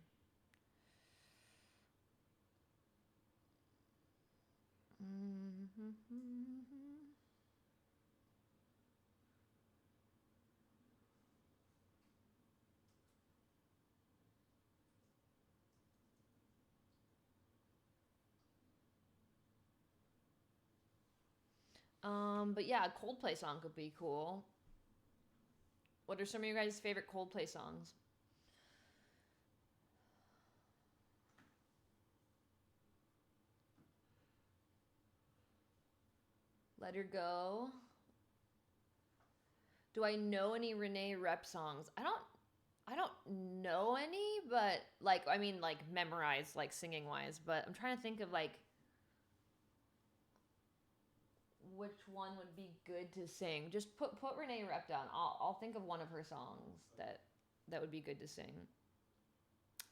But yeah, a Coldplay song could be cool. What are some of your guys' favorite Coldplay songs? Let Her Go. Do I know any Renee Rep songs? I don't know any, but like memorized, like singing wise, but I'm trying to think of like which one would be good to sing. Just put Renee Rep down. I'll think of one of her songs that would be good to sing.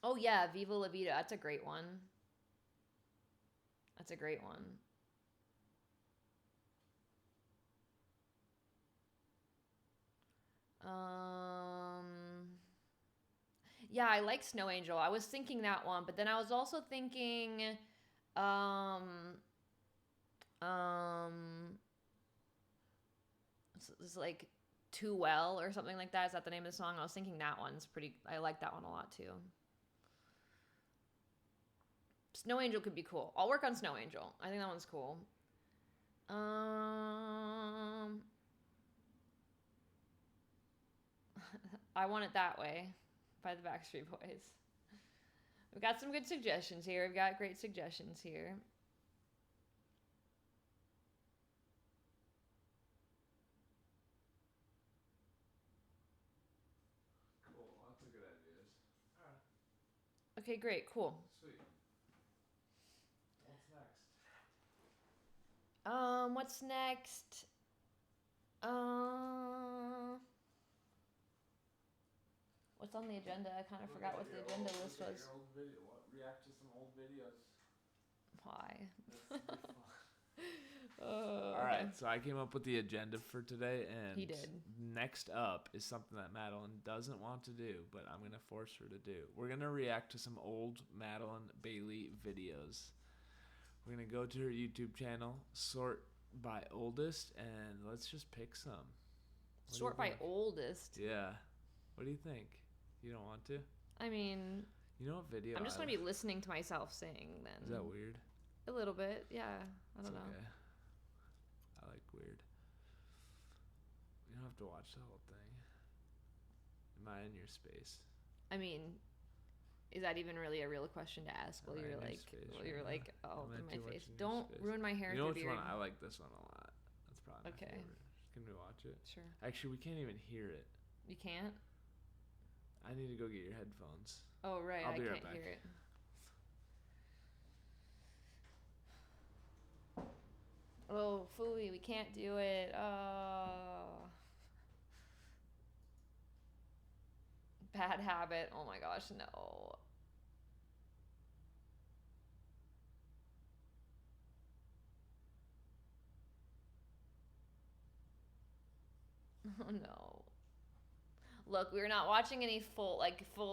Oh yeah, Viva La Vida. That's a great one. That's a great one. Yeah, I like Snow Angel. I was thinking that one, but then I was also thinking it's like Too Well or something like that. Is that the name of the song? I was thinking that one's pretty... I like that one a lot too. Snow Angel could be cool. I'll work on Snow Angel. I think that one's cool. I Want It That Way by the Backstreet Boys. We've got some good suggestions here. We've got great suggestions here. Cool. Lots of good ideas. All right. Okay, great. Cool. Sweet. What's next? What's next? What's on the agenda? I kind of forgot what the agenda list was. Your old video. React to some old videos. Why? All right, so I came up with the agenda for today, and He did. Next up is something that Madilyn doesn't want to do, but I'm gonna force her to do. We're gonna react to some old Madilyn Bailey videos. We're gonna go to her YouTube channel, sort by oldest, and let's just pick some. Sort by oldest. Yeah. What do you think? You don't want to? I mean, you know what video? I'm just gonna be listening to myself sing. Then is that weird? A little bit, yeah. I don't know. Okay. I like weird. You don't have to watch the whole thing. Am I in your space? I mean, is that even really a real question to ask? While you're like, oh, in my face. Don't ruin my hair. You know which one? I like this one a lot. That's probably my favorite. Can we watch it? Sure. Actually, we can't even hear it. You can't? I need to go get your headphones. Oh, right. I'll be I right can't back. hear it. Oh, phooey, we can't do it. Oh. Bad habit. Oh my gosh, no. Oh no. Look, we're not watching any full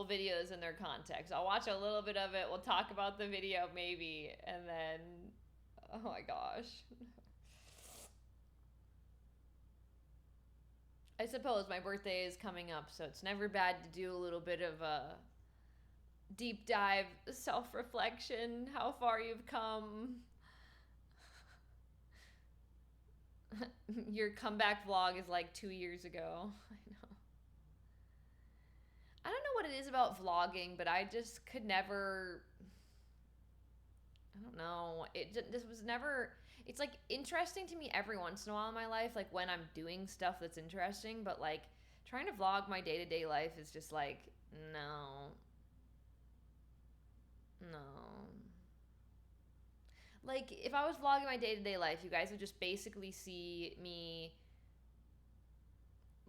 videos in their context. I'll watch a little bit of it. We'll talk about the video maybe, and then oh my gosh. I suppose my birthday is coming up, so it's never bad to do a little bit of a deep dive self-reflection, how far you've come. Your comeback vlog is like 2 years ago. I know. I don't know what it is about vlogging, but I just could never, I don't know. This was never, it's like interesting to me every once in a while in my life, like when I'm doing stuff that's interesting, but like trying to vlog my day-to-day life is just like, no. Like, if I was vlogging my day-to-day life, you guys would just basically see me,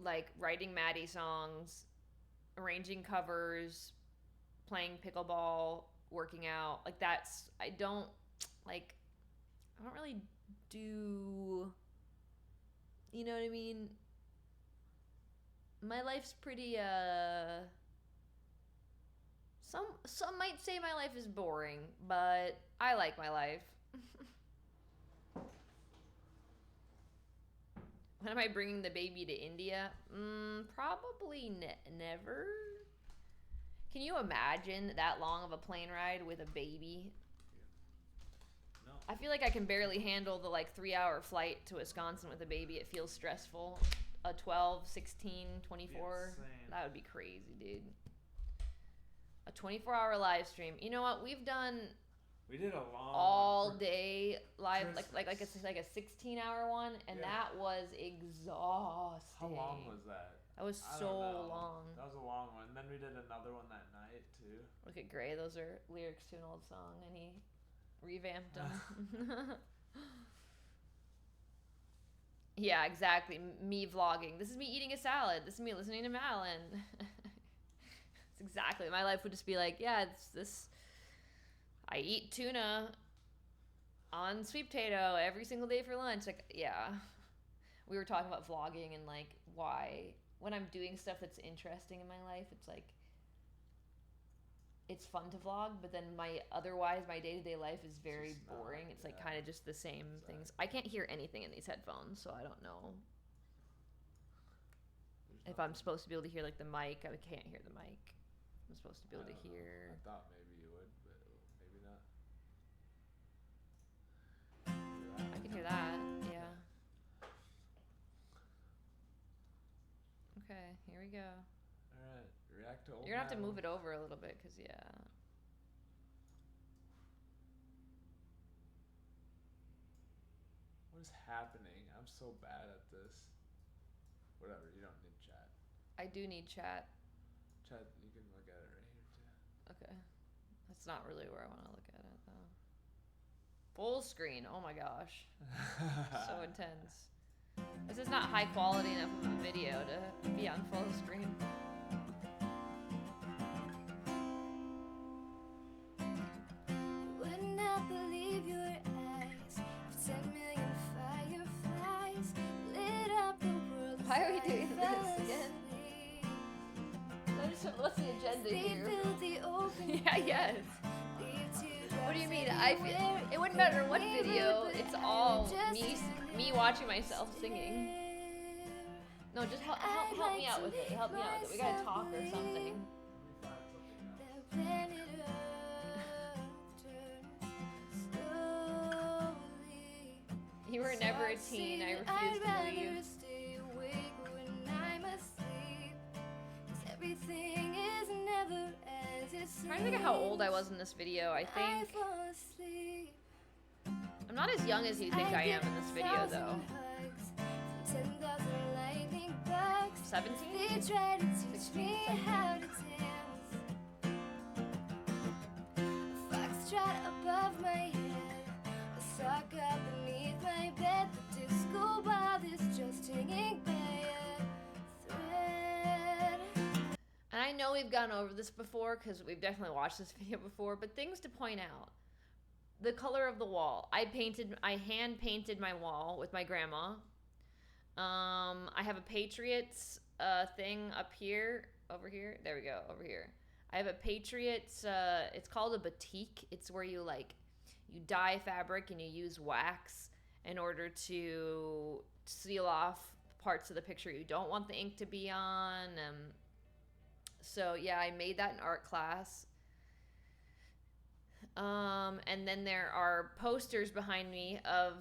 like, writing Maddie songs, arranging covers, playing pickleball, working out. Like, I don't really do, you know what I mean? My life's pretty, some might say my life is boring, but I like my life. When am I bringing the baby to India? Probably never. Can you imagine that long of a plane ride with a baby? No. I feel like I can barely handle the 3-hour flight to Wisconsin with a baby. It feels stressful. A 12, 16, 24. That would be crazy, dude. A 24-hour live stream. You know what? We did a long all day live, like a 16-hour one, and that was exhausting. How long was that? That was so long. That was a long one. And then we did another one that night too. Look at Gray. Those are lyrics to an old song, and he revamped them. Yeah, exactly. Me vlogging. This is me eating a salad. This is me listening to Madilyn. It's exactly. My life would just be like, yeah, it's this. I eat tuna on sweet potato every single day for lunch. Like, yeah. We were talking about vlogging and why when I'm doing stuff that's interesting in my life, it's it's fun to vlog, but then my day-to-day life is very boring. It's kind of just the same things. I can't hear anything in these headphones, so I don't know if I'm supposed to be able to hear the mic. I can't hear the mic. I'm supposed to be able to hear. I thought maybe you would, but maybe not. I can hear that. Yeah. Okay, here we go. All right, react to old. You're gonna have to move it over a little bit, cause yeah. What is happening? I'm so bad at this. Whatever, you don't need chat. I do need chat. Chat, you can look at it right here too. Okay. That's not really where I want to look at it though. Full screen. Oh my gosh. So intense. This is not high quality enough of a video to be on full screen. Would not believe your eyes. 10 million what's the agenda here? Yeah, yes. What do you mean? It wouldn't matter what video. It's all me watching myself singing. No, just help me out with it. Help me out with it. We gotta talk or something. You were never a teen. I refuse to believe. I'm trying to think of how old I was in this video. I think I'm not as young as you think I am in this video, though. 17? 16? 17? Above my head, a sock up beneath my bed, the disco ball is just hanging by a thread. And I know we've gone over this before because we've definitely watched this video before, but things to point out. The color of the wall. I hand painted my wall with my grandma. I have a Patriots thing up here, over here. There we go, over here. I have a Patriots, it's called a batik. It's where you dye fabric and you use wax in order to seal off parts of the picture you don't want the ink to be on. So yeah, I made that in art class. And then there are posters behind me of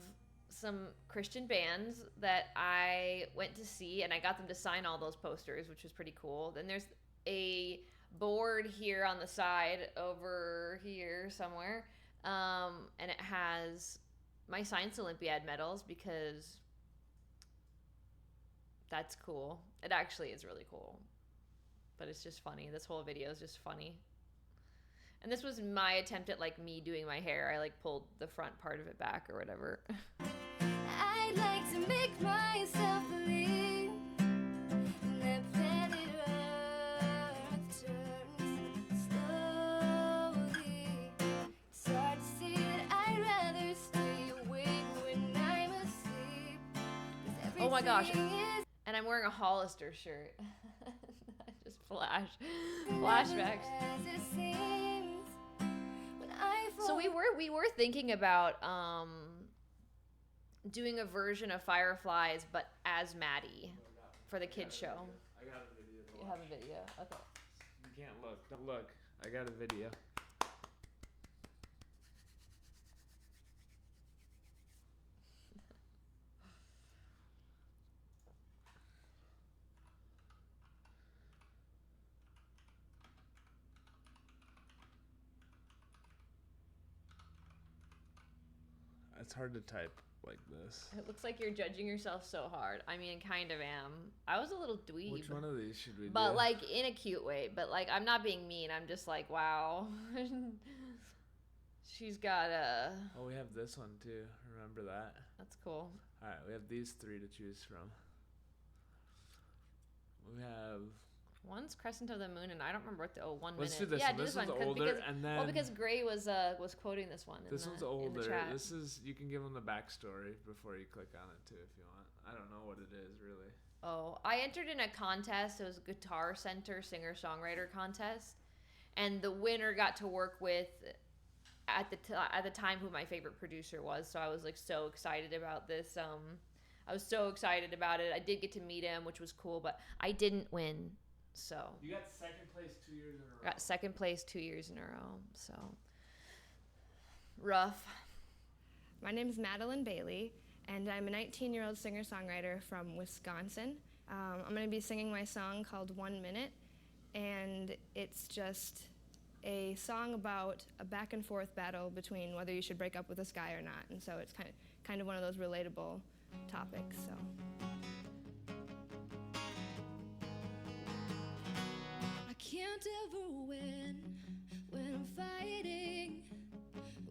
some Christian bands that I went to see, and I got them to sign all those posters, which was pretty cool. Then there's a board here on the side over here somewhere, and it has my Science Olympiad medals because that's cool. It actually is really cool, but it's just funny. This whole video is just funny. And this was my attempt at me doing my hair. I pulled the front part of it back or whatever. I'd like to make myself believe that planet Earth turns slowly. It's hard to see that I'd rather stay awake when I'm asleep. Oh my gosh. And I'm wearing a Hollister shirt. Just flashbacks. So we were thinking about doing a version of Fireflies, but as Maddie for the kids show. I got a video to watch. You have a video? Okay. You can't look. Don't look. I got a video. It's hard to type like this. It looks like you're judging yourself so hard. I mean, kind of am. I was a little dweeb. Which one of these should we do? But in a cute way. But I'm not being mean. I'm just wow. She's got a... Oh, we have this one too. Remember that? That's cool. All right, we have these three to choose from. We have... One's Crescent of the Moon, and I don't remember what the 1 minute. Let's do this yeah, one. Do this one. one's older, and then... Well, because Gray was quoting this one This one's older. In the chat. This is... You can give them the backstory before you click on it, too, if you want. I don't know what it is, really. Oh, I entered in a contest. It was a Guitar Center singer-songwriter contest, and the winner got to work with, at the time, who my favorite producer was, so I was so excited about this. I was so excited about it. I did get to meet him, which was cool, but I didn't win. So you got second place 2 years in a row. Got second place 2 years in a row. So rough. My name is Madilyn Bailey, and I'm a 19-year-old singer-songwriter from Wisconsin. I'm going to be singing my song called 1 Minute, and it's just a song about a back and forth battle between whether you should break up with this guy or not. And so it's kind of one of those relatable topics. So. Can't ever win when I'm fighting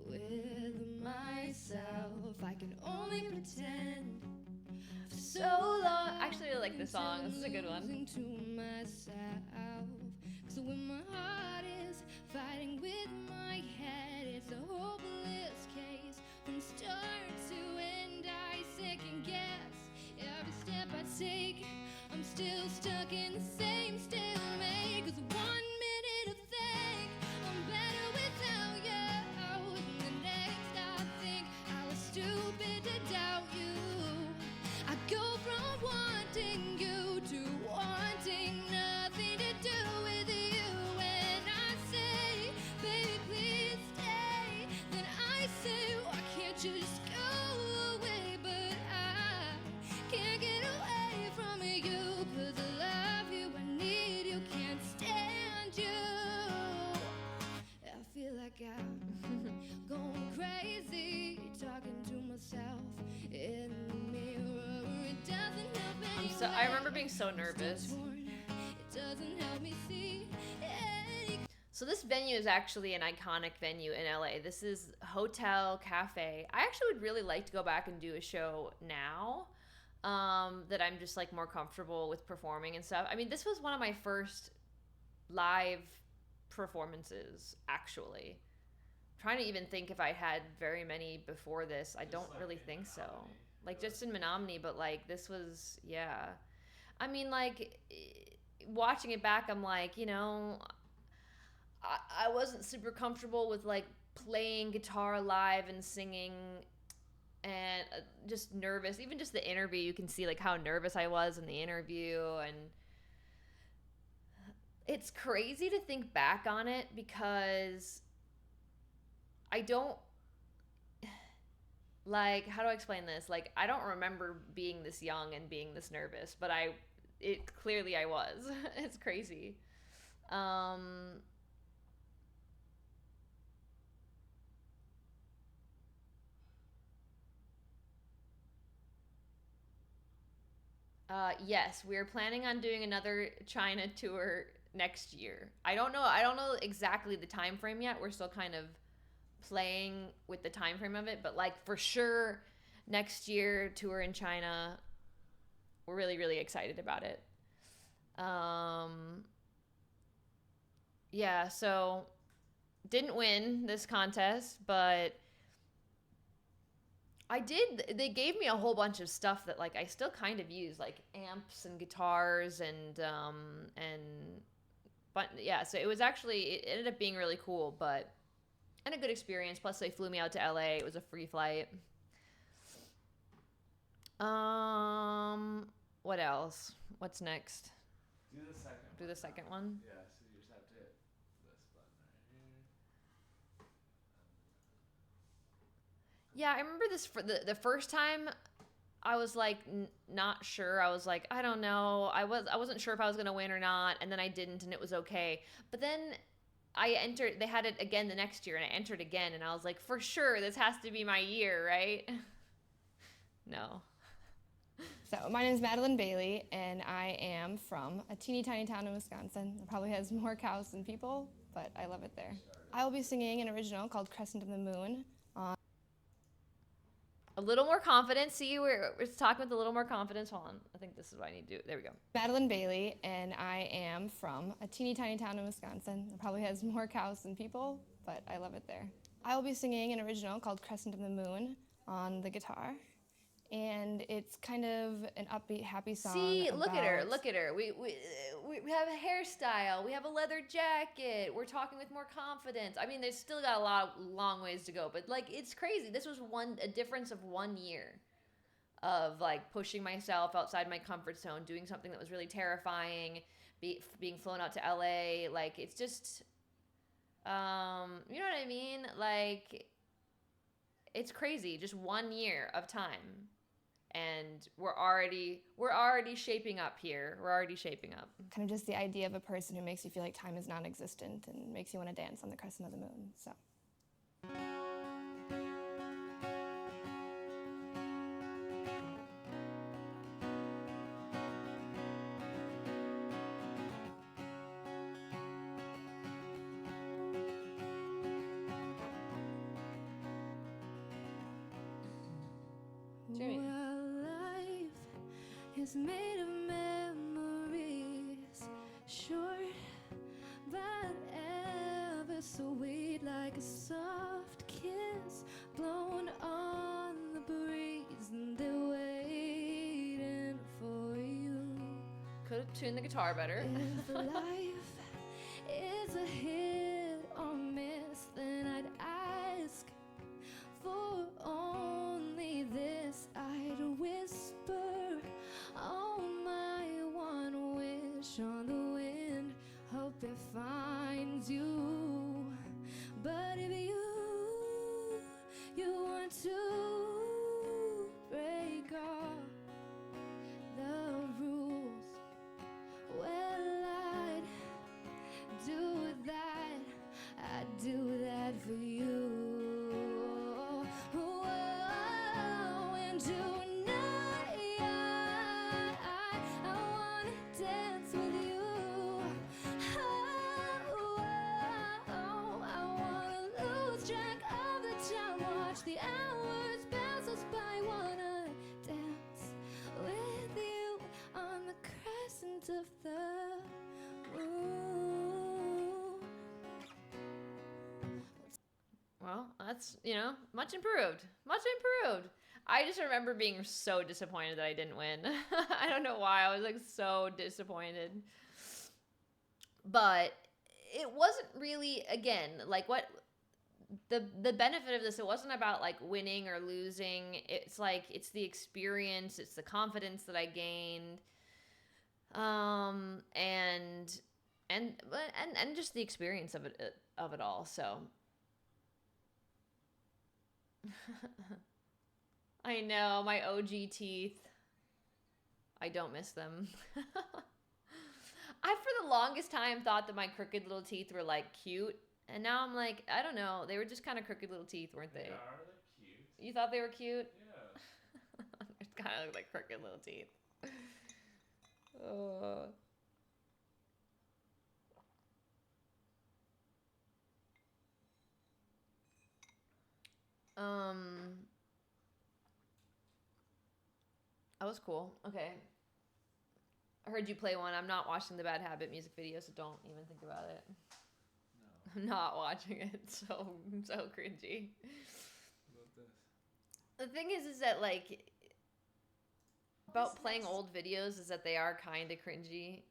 with myself. I can only pretend for so long. Actually, I like this song. This is a good one. To myself. 'Cause when my heart is fighting with my head, it's a hopeless case. From start to end, I second guess every step I take. I'm still stuck in the same stalemate. 'Cause Going crazy, talking to myself in the mirror. It doesn't help I remember being so nervous. It doesn't help me see any. So this venue is actually an iconic venue in LA. This is Hotel Cafe. I actually would really like to go back and do a show now, that I'm just like more comfortable with performing and stuff. I mean, this was one of my first live performances, actually. I'm trying to even think if I had very many before this. I don't really think so. Like just in Menominee, but like this was, yeah. I mean, like watching it back, I'm like, you know, I wasn't super comfortable with like playing guitar live and singing, and just nervous. Even just the interview, you can see like how nervous I was in the interview, and it's crazy to think back on it because I don't, like, how do I explain this? Like, I don't remember being this young and being this nervous, but clearly I was. It's crazy. Yes, we're planning on doing another China tour next year. I don't know exactly the time frame yet. We're still kind of playing with the time frame of it, but like for sure next year tour in China. We're really, really excited about it. Yeah, so didn't win this contest, but they gave me a whole bunch of stuff that like I still kind of use, like amps and guitars but yeah, so it ended up being really cool, and a good experience. Plus they flew me out to LA. It was a free flight. What else? What's next? Do the second one? Yeah, so you just have to hit this button right here. Yeah, I remember this for the first time. I was like not sure. I was like, I don't know. I wasn't sure if I was gonna win or not, and then I didn't, and it was okay. But then I entered. They had it again the next year, and I entered again, and I was like, for sure, this has to be my year, right? No. So my name is Madilyn Bailey, and I am from a teeny tiny town in Wisconsin. It probably has more cows than people, but I love it there. I will be singing an original called Crescent of the Moon. A little more confidence. See, we're talking with a little more confidence. Hold on. I think this is what I need to do. There we go. Madilyn Bailey, and I am from a teeny tiny town in Wisconsin. It probably has more cows than people, but I love it there. I will be singing an original called Crescent of the Moon on the guitar. And it's kind of an upbeat, happy song. See, look at her. We have a hairstyle. We have a leather jacket. We're talking with more confidence. I mean, there's still got long ways to go, but like, it's crazy. This was a difference of 1 year of like pushing myself outside my comfort zone, doing something that was really terrifying, being flown out to LA. Like, it's just, you know what I mean? Like, it's crazy. Just 1 year of time. And we're already shaping up here. We're already shaping up. Kind of just the idea of a person who makes you feel like time is non-existent and makes you want to dance on the crescent of the moon. So. Jimmy. Well, life is made of memories, short but ever so sweet, like a soft kiss blown on the breeze, and they're waiting for you. Could have tuned the guitar better. If life is a hit or miss, then I'd ask for only this. I'd whisper, oh, my one wish on the wind, hope it finds you. But if you want to break all the rules, well, I'd do that for you. watch the hours pass us by. Wanna dance with you on the crescent of the moon. Well, that's, much improved. Much improved. I just remember being so disappointed that I didn't win. I don't know why. I was like so disappointed. But it wasn't really, again, like what the benefit of this, it wasn't about like winning or losing. It's like, it's the experience, it's the confidence that I gained. And just the experience of it all. So I know, my OG teeth. I don't miss them. I, for the longest time, thought that my crooked little teeth were, like, cute. And now I'm like, I don't know. They were just kind of crooked little teeth, weren't they? They are. They're cute. You thought they were cute? Yeah. They kind of look like crooked little teeth. Oh. That was cool. Okay. I heard you play one. I'm not watching the Bad Habit music video, so don't even think about it. No. I'm not watching it. So cringy. What about this? The thing is that, like, about playing old videos is that they are kind of cringy.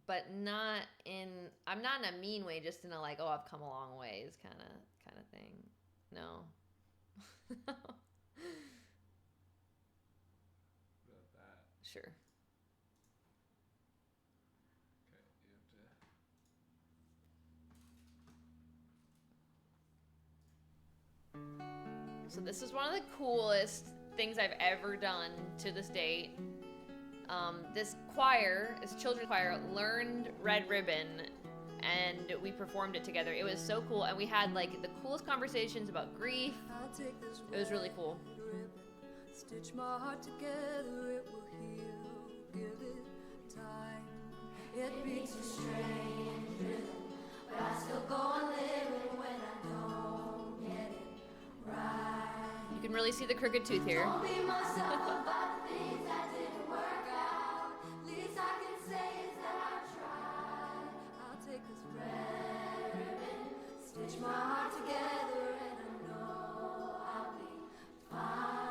But not in, I'm not in a mean way, just in a like, oh, I've come a long ways kind of thing. No. What about that? Sure. Okay, you have to. So this is one of the coolest things I've ever done to this date. This choir, this children's choir, learned Red Ribbon, and we performed it together. It was so cool, and we had like the coolest conversations about grief. It was really cool. Stitch my heart together, it will heal. Give it time. It beats a strange rhythm, but I still go on living when I don't get it right. You can really see the crooked tooth here. Don't be myself about the things that didn't work out. Least I can say is that I tried. I'll take this red ribbon, stitch my heart together, and I know I'll be fine.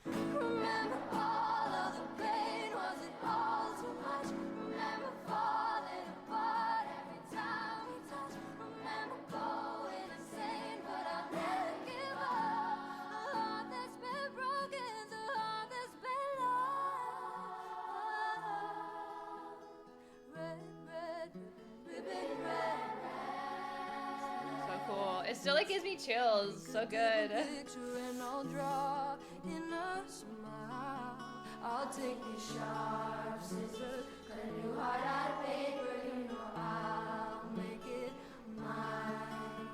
Remember all of the pain, was it all too much? Remember falling apart every time we touch. Remember going insane, but I'll never give up. A heart that's been broken, a heart that's been lost. Red, red, ribbon, red, red. So cool. It still like gives me chills. So good. Picture and I'll draw in a smile. I'll take these sharp scissors, cut a new heart out of paper. You know I'll make it mine.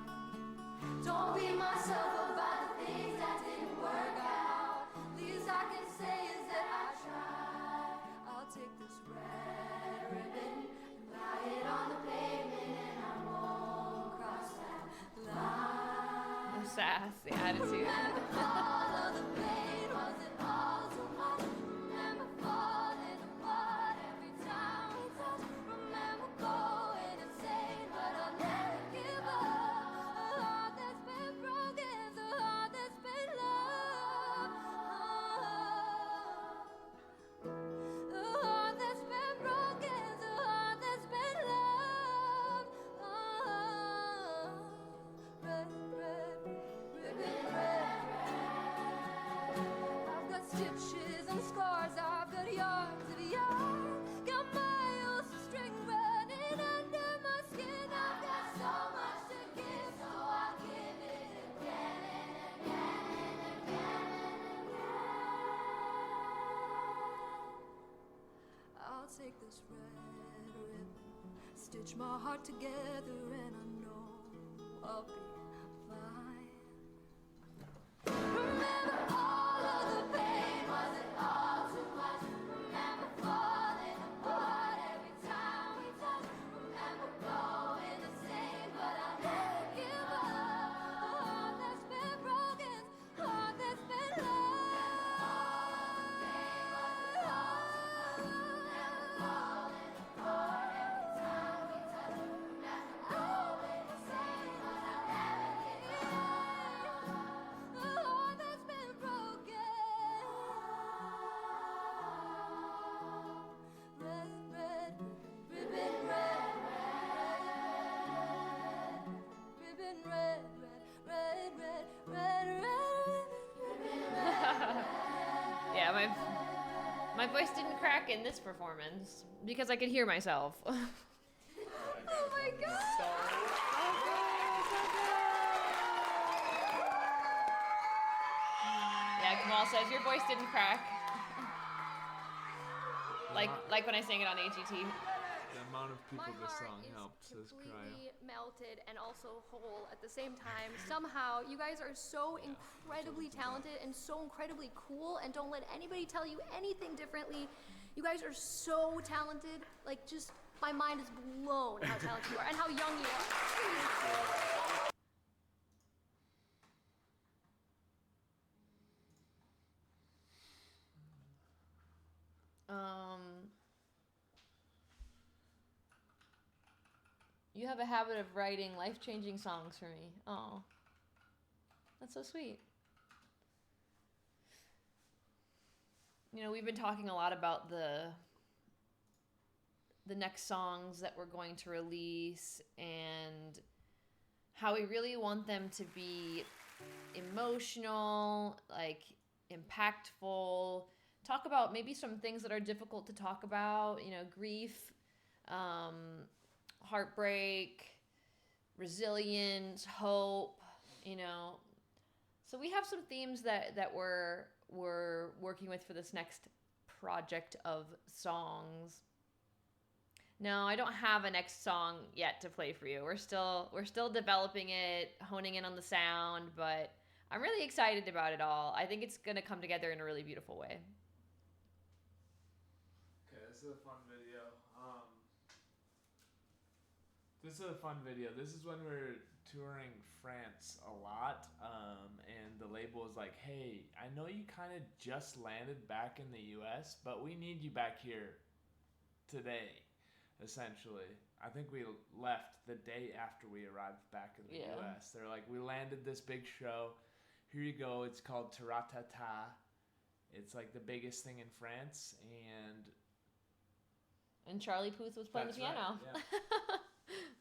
Don't be myself about the things that didn't work out. Least I can say is that I tried. I'll take this red ribbon and lie it on the pavement, and I won't cross that line. The sass, the attitude. All of the pain, was it all too much? Remember falling apart every time we touch. Remember going insane, but I'll never give up. A heart that's been broken, a heart that's been loved. A heart that's been broken, a heart that's been loved. Red, red, ribbon, red, red. I've got stitches and scars, I've got yards of yarn. Got miles of string running under my skin. I've got so much to give, so I'll give it again and again and again and again. I'll take this red ribbon, stitch my heart together, and I know I'll be fine. Remember all of the pain, was it all too much? Remember falling apart every time we touch. Remember going insane, but I'll never give up. my voice didn't crack in this performance because I could hear myself. Oh my god! Yeah, Kamal says your voice didn't crack. Like when I sang it on AGT. The amount of people My this heart song is helped, says Cryo. completely melted and also whole at the same time. Somehow, you guys are so incredibly talented and so incredibly cool, and don't let anybody tell you anything differently. You guys are so talented. Like, just my mind is blown how talented you are and how young you are. You have a habit of writing life-changing songs for me. Oh, that's so sweet. You know, we've been talking a lot about the next songs that we're going to release and how we really want them to be emotional, like impactful. Talk about maybe some things that are difficult to talk about, you know, grief, heartbreak, resilience, hope, you know. So we have some themes that we're working with for this next project of songs. No, I don't have a next song yet to play for you. We're still developing it, honing in on the sound, but I'm really excited about it all. I think it's going to come together in a really beautiful way. Okay, this is a fun video. This is a fun video. This is when we're touring France a lot, and the label is like, hey, I know you kind of just landed back in the US, but we need you back here today, essentially. I think we left the day after we arrived back in the US. They're like, we landed this big show. Here you go. It's called Taratata. It's like the biggest thing in France, And Charlie Puth was playing the piano. Right, yeah.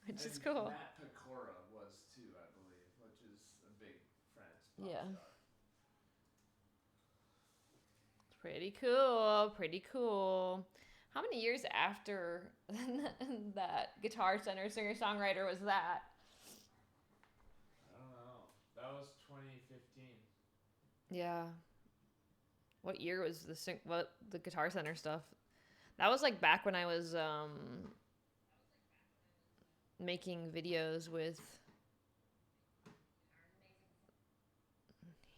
Which is And cool. Matt Pecora was too, I believe, which is a big France pop Yeah. star. Pretty cool. Pretty cool. How many years after that Guitar Center singer-songwriter was that? I don't know. That was 2015. Yeah. What year was the Guitar Center stuff? That was like back when I was making videos with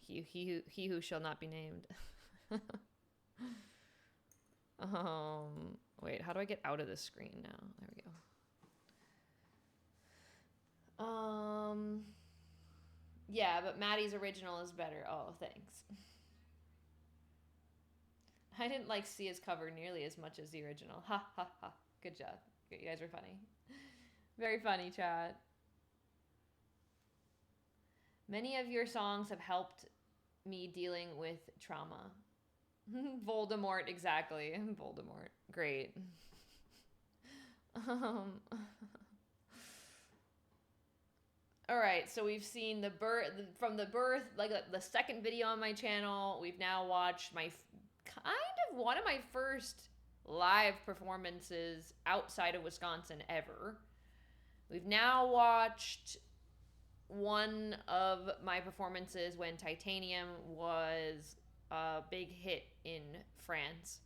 he who shall not be named. Wait, how do I get out of this screen now? There we go. Yeah, but Maddie's original is better. Oh, thanks. I didn't like Sia's cover nearly as much as the original. Ha ha ha. Good job. You guys are funny. Very funny, chat. Many of your songs have helped me dealing with trauma. Voldemort, exactly. Voldemort. Great. All right, so we've seen the birth, like the second video on my channel. We've now watched one of my first live performances outside of Wisconsin ever. We've now watched one of my performances when Titanium was a big hit in France.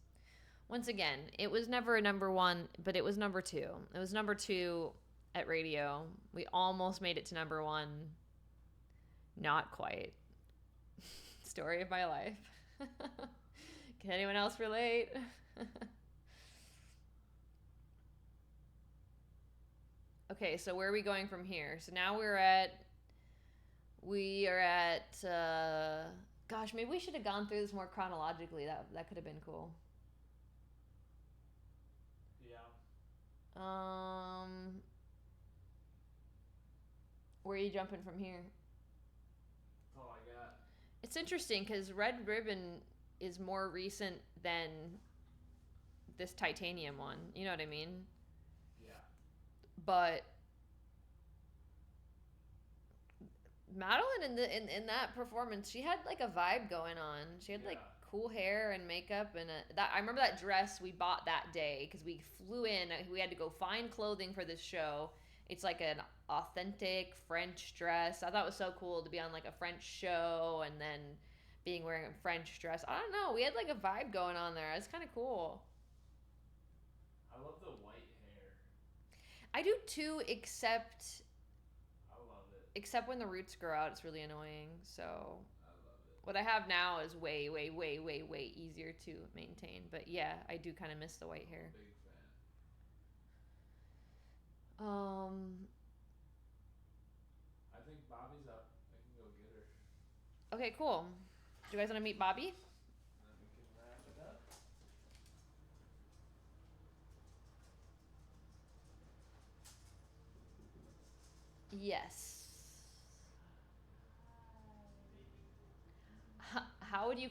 Once again, it was never a number one, but it was number two. It was number two at radio. We almost made it to number one. Not quite. Story of my life. Can anyone else relate? Okay, so where are we going from here? So now we are at gosh, maybe we should have gone through this more chronologically. That could have been cool. Yeah. Where are you jumping from here? That's all I got. It's interesting because Red Ribbon is more recent than this Titanium one. You know what I mean? Yeah. But Madilyn in that performance, she had like a vibe going on. She had like cool hair and makeup, and I remember that dress we bought that day because we flew in. We had to go find clothing for this show. It's like an authentic French dress. I thought it was so cool to be on like a French show and then being wearing a French dress. I don't know. We had like a vibe going on there. It's kind of cool. I love the white hair. I do too, except I love it. except when the roots grow out, it's really annoying. So I love it. what I have now is way, way, way, way, way easier to maintain. But yeah, I do kind of miss the white hair. Big fan. I think Bobby's up. I can go get her. Okay, cool. Do you guys want to meet Bobby? And then we can wrap it up. Yes. How would you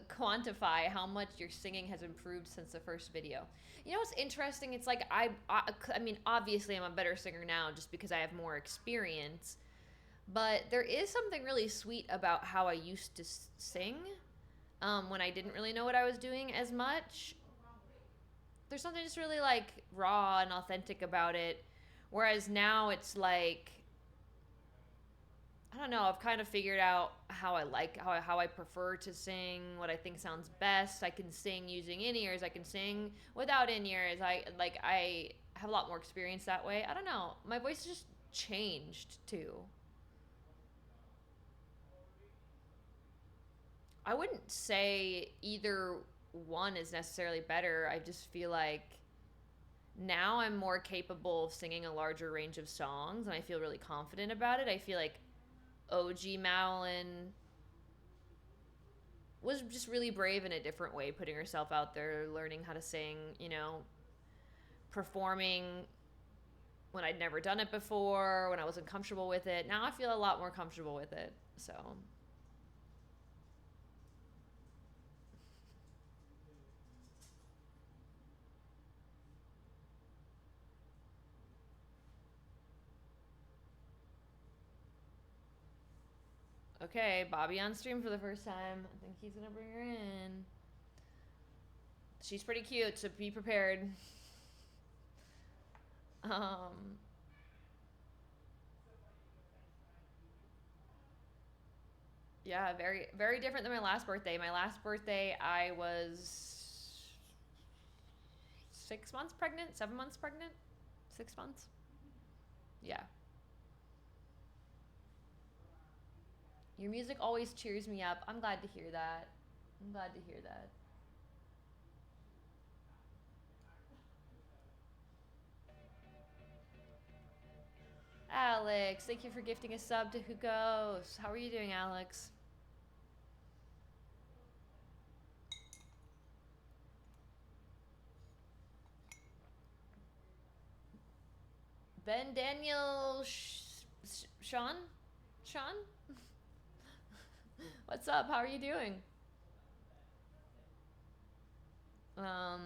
quantify how much your singing has improved since the first video? You know what's interesting? It's like I mean, obviously I'm a better singer now just because I have more experience. But there is something really sweet about how I used to sing when I didn't really know what I was doing as much. There's something just really like raw and authentic about it. Whereas now it's like, I don't know, I've kind of figured out how I prefer to sing, what I think sounds best. I can sing using in-ears, I can sing without in-ears. I have a lot more experience that way. I don't know. My voice just changed too. I wouldn't say either one is necessarily better. I just feel like now I'm more capable of singing a larger range of songs, and I feel really confident about it. I feel like OG Madilyn was just really brave in a different way, putting herself out there, learning how to sing, you know, performing when I'd never done it before, when I wasn't comfortable with it. Now I feel a lot more comfortable with it, so... Okay, Bobby on stream for the first time. I think he's gonna bring her in. She's pretty cute, so be prepared. Yeah, very, very different than my last birthday. My last birthday, I was 6 months pregnant, 7 months pregnant, 6 months. Yeah. Your music always cheers me up. I'm glad to hear that. I'm glad to hear that. Alex, thank you for gifting a sub to Who Goes. How are you doing, Alex? Ben Daniel Sean? What's up? How are you doing? I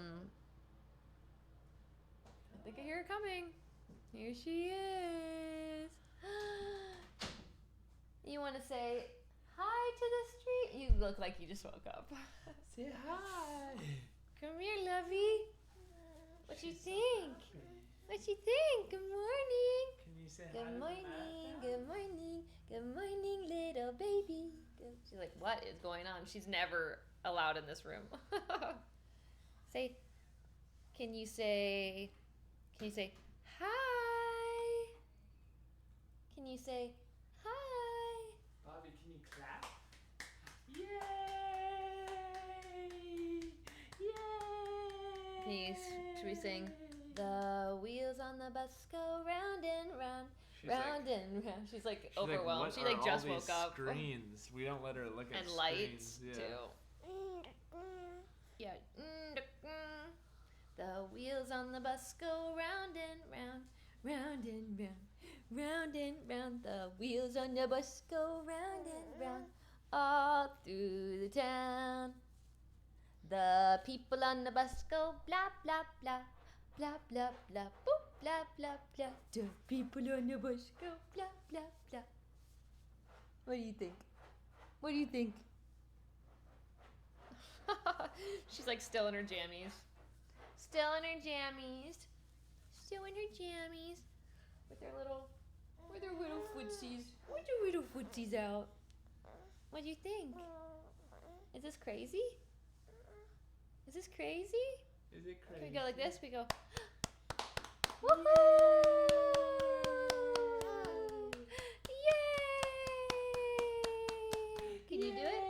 think I hear her coming. Here she is. You want to say hi to the street? You look like you just woke up. Say hi. Come here, lovey. What you think? What you think? Good morning. Can you say hi? Good morning. Good morning. Good morning, little baby. She's like, what is going on? She's never allowed in this room. Say, can you say hi? Can you say hi? Bobby, can you clap? Yay! Yay! Should we sing? The wheels on the bus go round and round. Round and round. She's like overwhelmed. She like just woke up. Screens. We don't let her look at and screens. Lights Yeah. too. Yeah. The wheels on the bus go round and round, round and round, round and round. The wheels on the bus go round and round, all through the town. The people on the bus go blah blah blah, blah blah blah, boop blah blah blah. The people on the bus go blah blah blah. What do you think? What do you think? She's like still in her jammies. Still in her jammies. Still in her jammies. With their little footsies. With their little footsies out. What do you think? Is this crazy? Is this crazy? Is it crazy? We go like this, we go. Woohoo! Yay! Can you do it?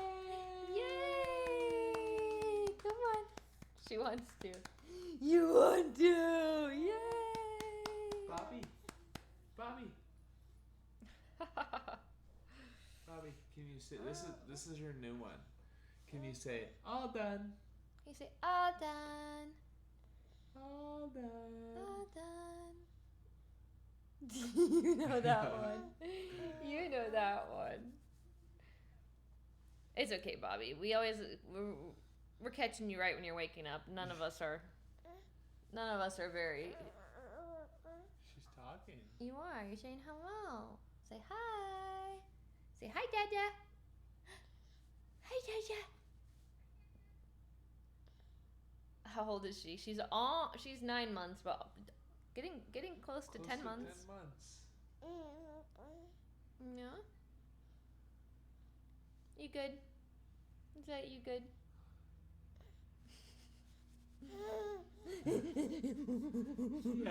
Yay! Come on. She wants to. You want to! Yay! Bobby. Bobby, can you say this is your new one? Can you say all done? You say all done. All done. All done. You know that one. You know that one. It's okay, Bobby. We're catching you right when you're waking up. None of us are very. She's talking. You are. You're saying hello. Say hi. Say hi, Dada. Hi, Dada. How old is she? She's 9 months, but getting close to 10 months. 10 months. Yeah. You good? Is that you good?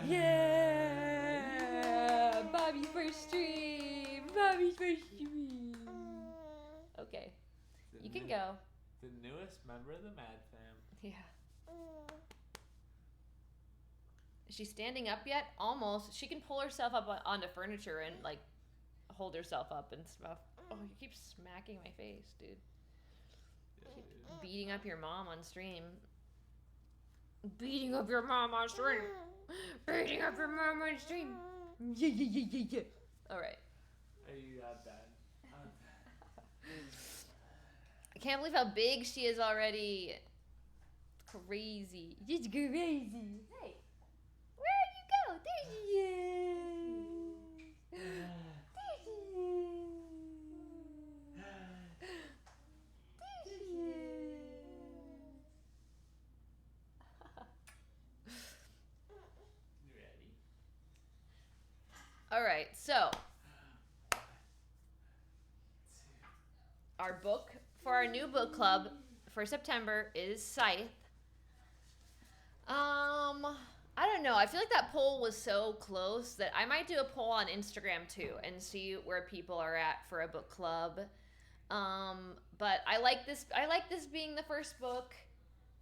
Yeah! Bobby's first stream! Bobby's first stream! Okay. You can go. The newest member of the Mad Fam. Yeah. Is she standing up yet? Almost. She can pull herself up onto furniture and like hold herself up and stuff. Oh, you keep smacking my face, dude. Yeah, Beating up your mom on stream. Beating up your mom on stream. Beating up your mom on stream. Yeah. All right. Are you bad? I can't believe how big she is already. Crazy. It's crazy. Hey, where'd you go? There she is. There she is. There she is. You ready? All right, so our book for our new book club for September is Scythe. I don't know. I feel like that poll was so close that I might do a poll on Instagram too and see where people are at for a book club. But I like this being the first book.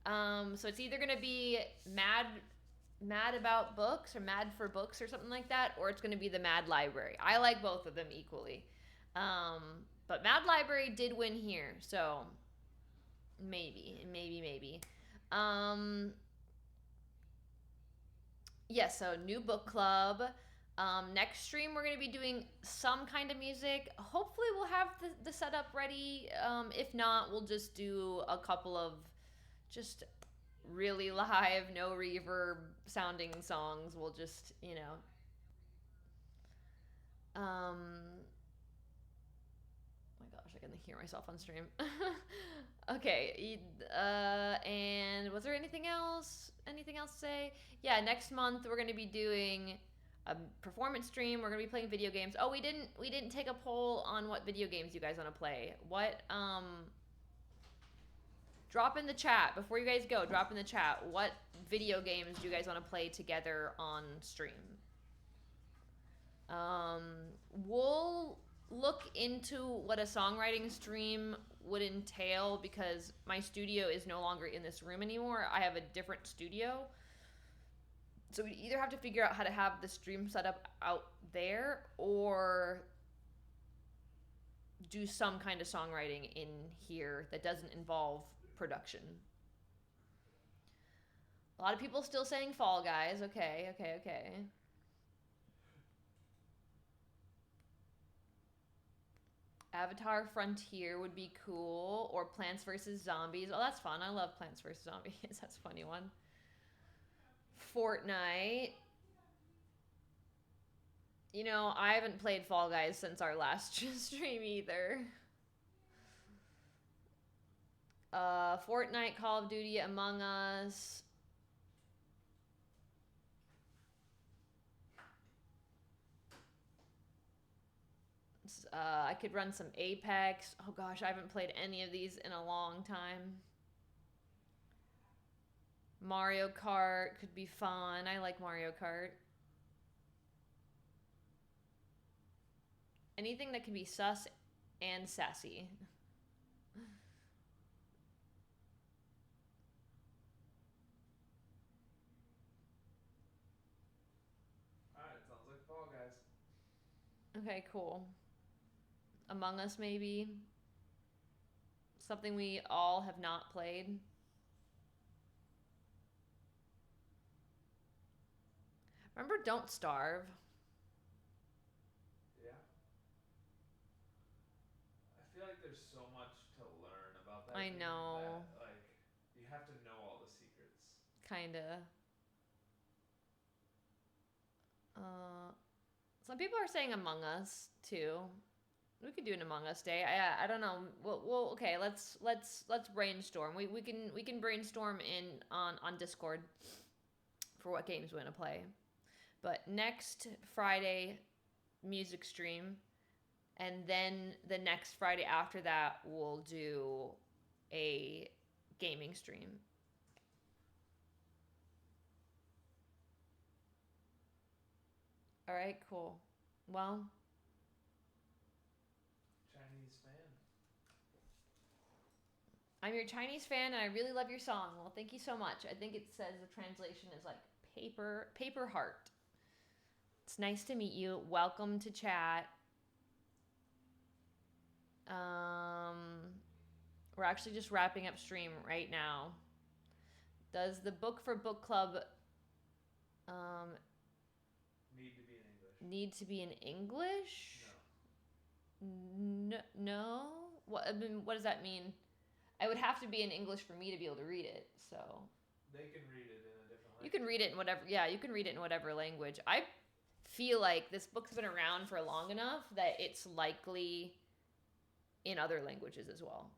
So it's either gonna be mad about books or mad for books or something like that, or it's gonna be the Mad Library. I like both of them equally. But Mad Library did win here, so maybe. Yes, so new book club. Next stream, we're going to be doing some kind of music. Hopefully, we'll have the setup ready. If not, we'll just do a couple of just really live, no reverb sounding songs. We'll just, oh my gosh, I can hear myself on stream. Okay, and was there anything else? Anything else to say? Yeah, next month we're going to be doing a performance stream. We're going to be playing video games. Oh, we didn't take a poll on what video games you guys want to play. What drop in the chat before you guys go. Drop in the chat what video games do you guys want to play together on stream. We'll look into what a songwriting stream would entail because my studio is no longer in this room anymore. I have a different studio. So we either have to figure out how to have the stream set up out there or do some kind of songwriting in here that doesn't involve production. A lot of people still saying Fall Guys. Okay. Avatar Frontier would be cool, or Plants vs. Zombies. Oh, that's fun. I love Plants vs. Zombies. That's a funny one. Fortnite. I haven't played Fall Guys since our last stream either. Fortnite, Call of Duty, Among Us. I could run some Apex. Oh gosh, I haven't played any of these in a long time. Mario Kart could be fun. I like Mario Kart. Anything that can be sus and sassy. Alright, sounds like Fall Guys. Okay, cool. Among Us, maybe. Something we all have not played. Remember Don't Starve? Yeah. I feel like there's so much to learn about that I game know. that, like, you have to know all the secrets. Kinda. Some people are saying Among Us too. We could do an Among Us day. I don't know. Well okay. Let's brainstorm. We can brainstorm on Discord for what games we want to play. But next Friday, music stream, and then the next Friday after that, we'll do a gaming stream. All right, cool. Well, Chinese fan. I'm your Chinese fan, and I really love your song. Well, thank you so much. I think it says the translation is like paper heart. It's nice to meet you. Welcome to chat. We're actually just wrapping up stream right now. Does the book for book club Need to be in English. need to be in English? No. What does that mean? I would have to be in English for me to be able to read it. So They can read it in a different language. you can read it in whatever. Yeah, you can read it in whatever language. I feel like this book's been around for long enough that it's likely in other languages as well.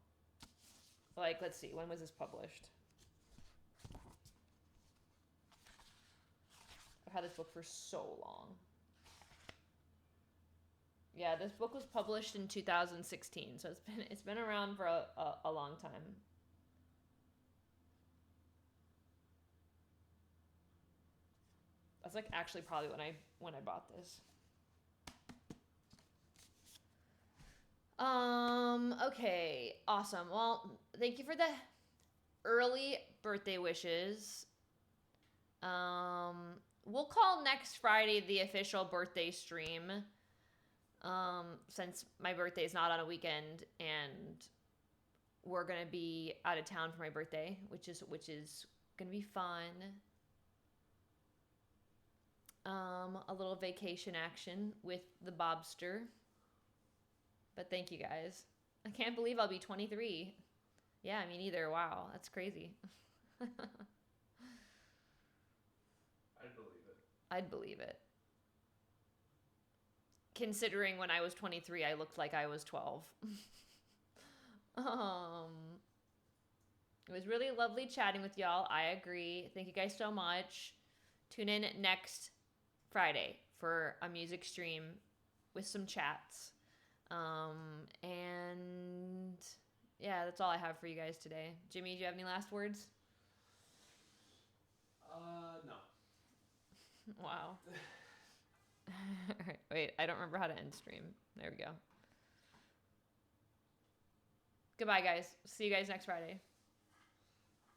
Like, let's see, when was this published? I've had this book for so long. Yeah, this book was published in 2016, so it's been around for a long time. That's like actually probably when I bought this. Okay, awesome. Well, thank you for the early birthday wishes. We'll call next Friday the official birthday stream. Since my birthday is not on a weekend and we're gonna be out of town for my birthday, which is gonna be fun. A little vacation action with the Bobster. But thank you guys. I can't believe I'll be 23. Yeah, me neither. Wow, that's crazy. I'd believe it. I'd believe it. Considering when I was 23, I looked like I was 12. It was really lovely chatting with y'all. I agree. Thank you guys so much. Tune in next Friday for a music stream with some chats. And yeah, that's all I have for you guys today. Jimmy, do you have any last words? No. Wow. All right, wait, I don't remember how to end stream. There we go. Goodbye, guys. See you guys next Friday.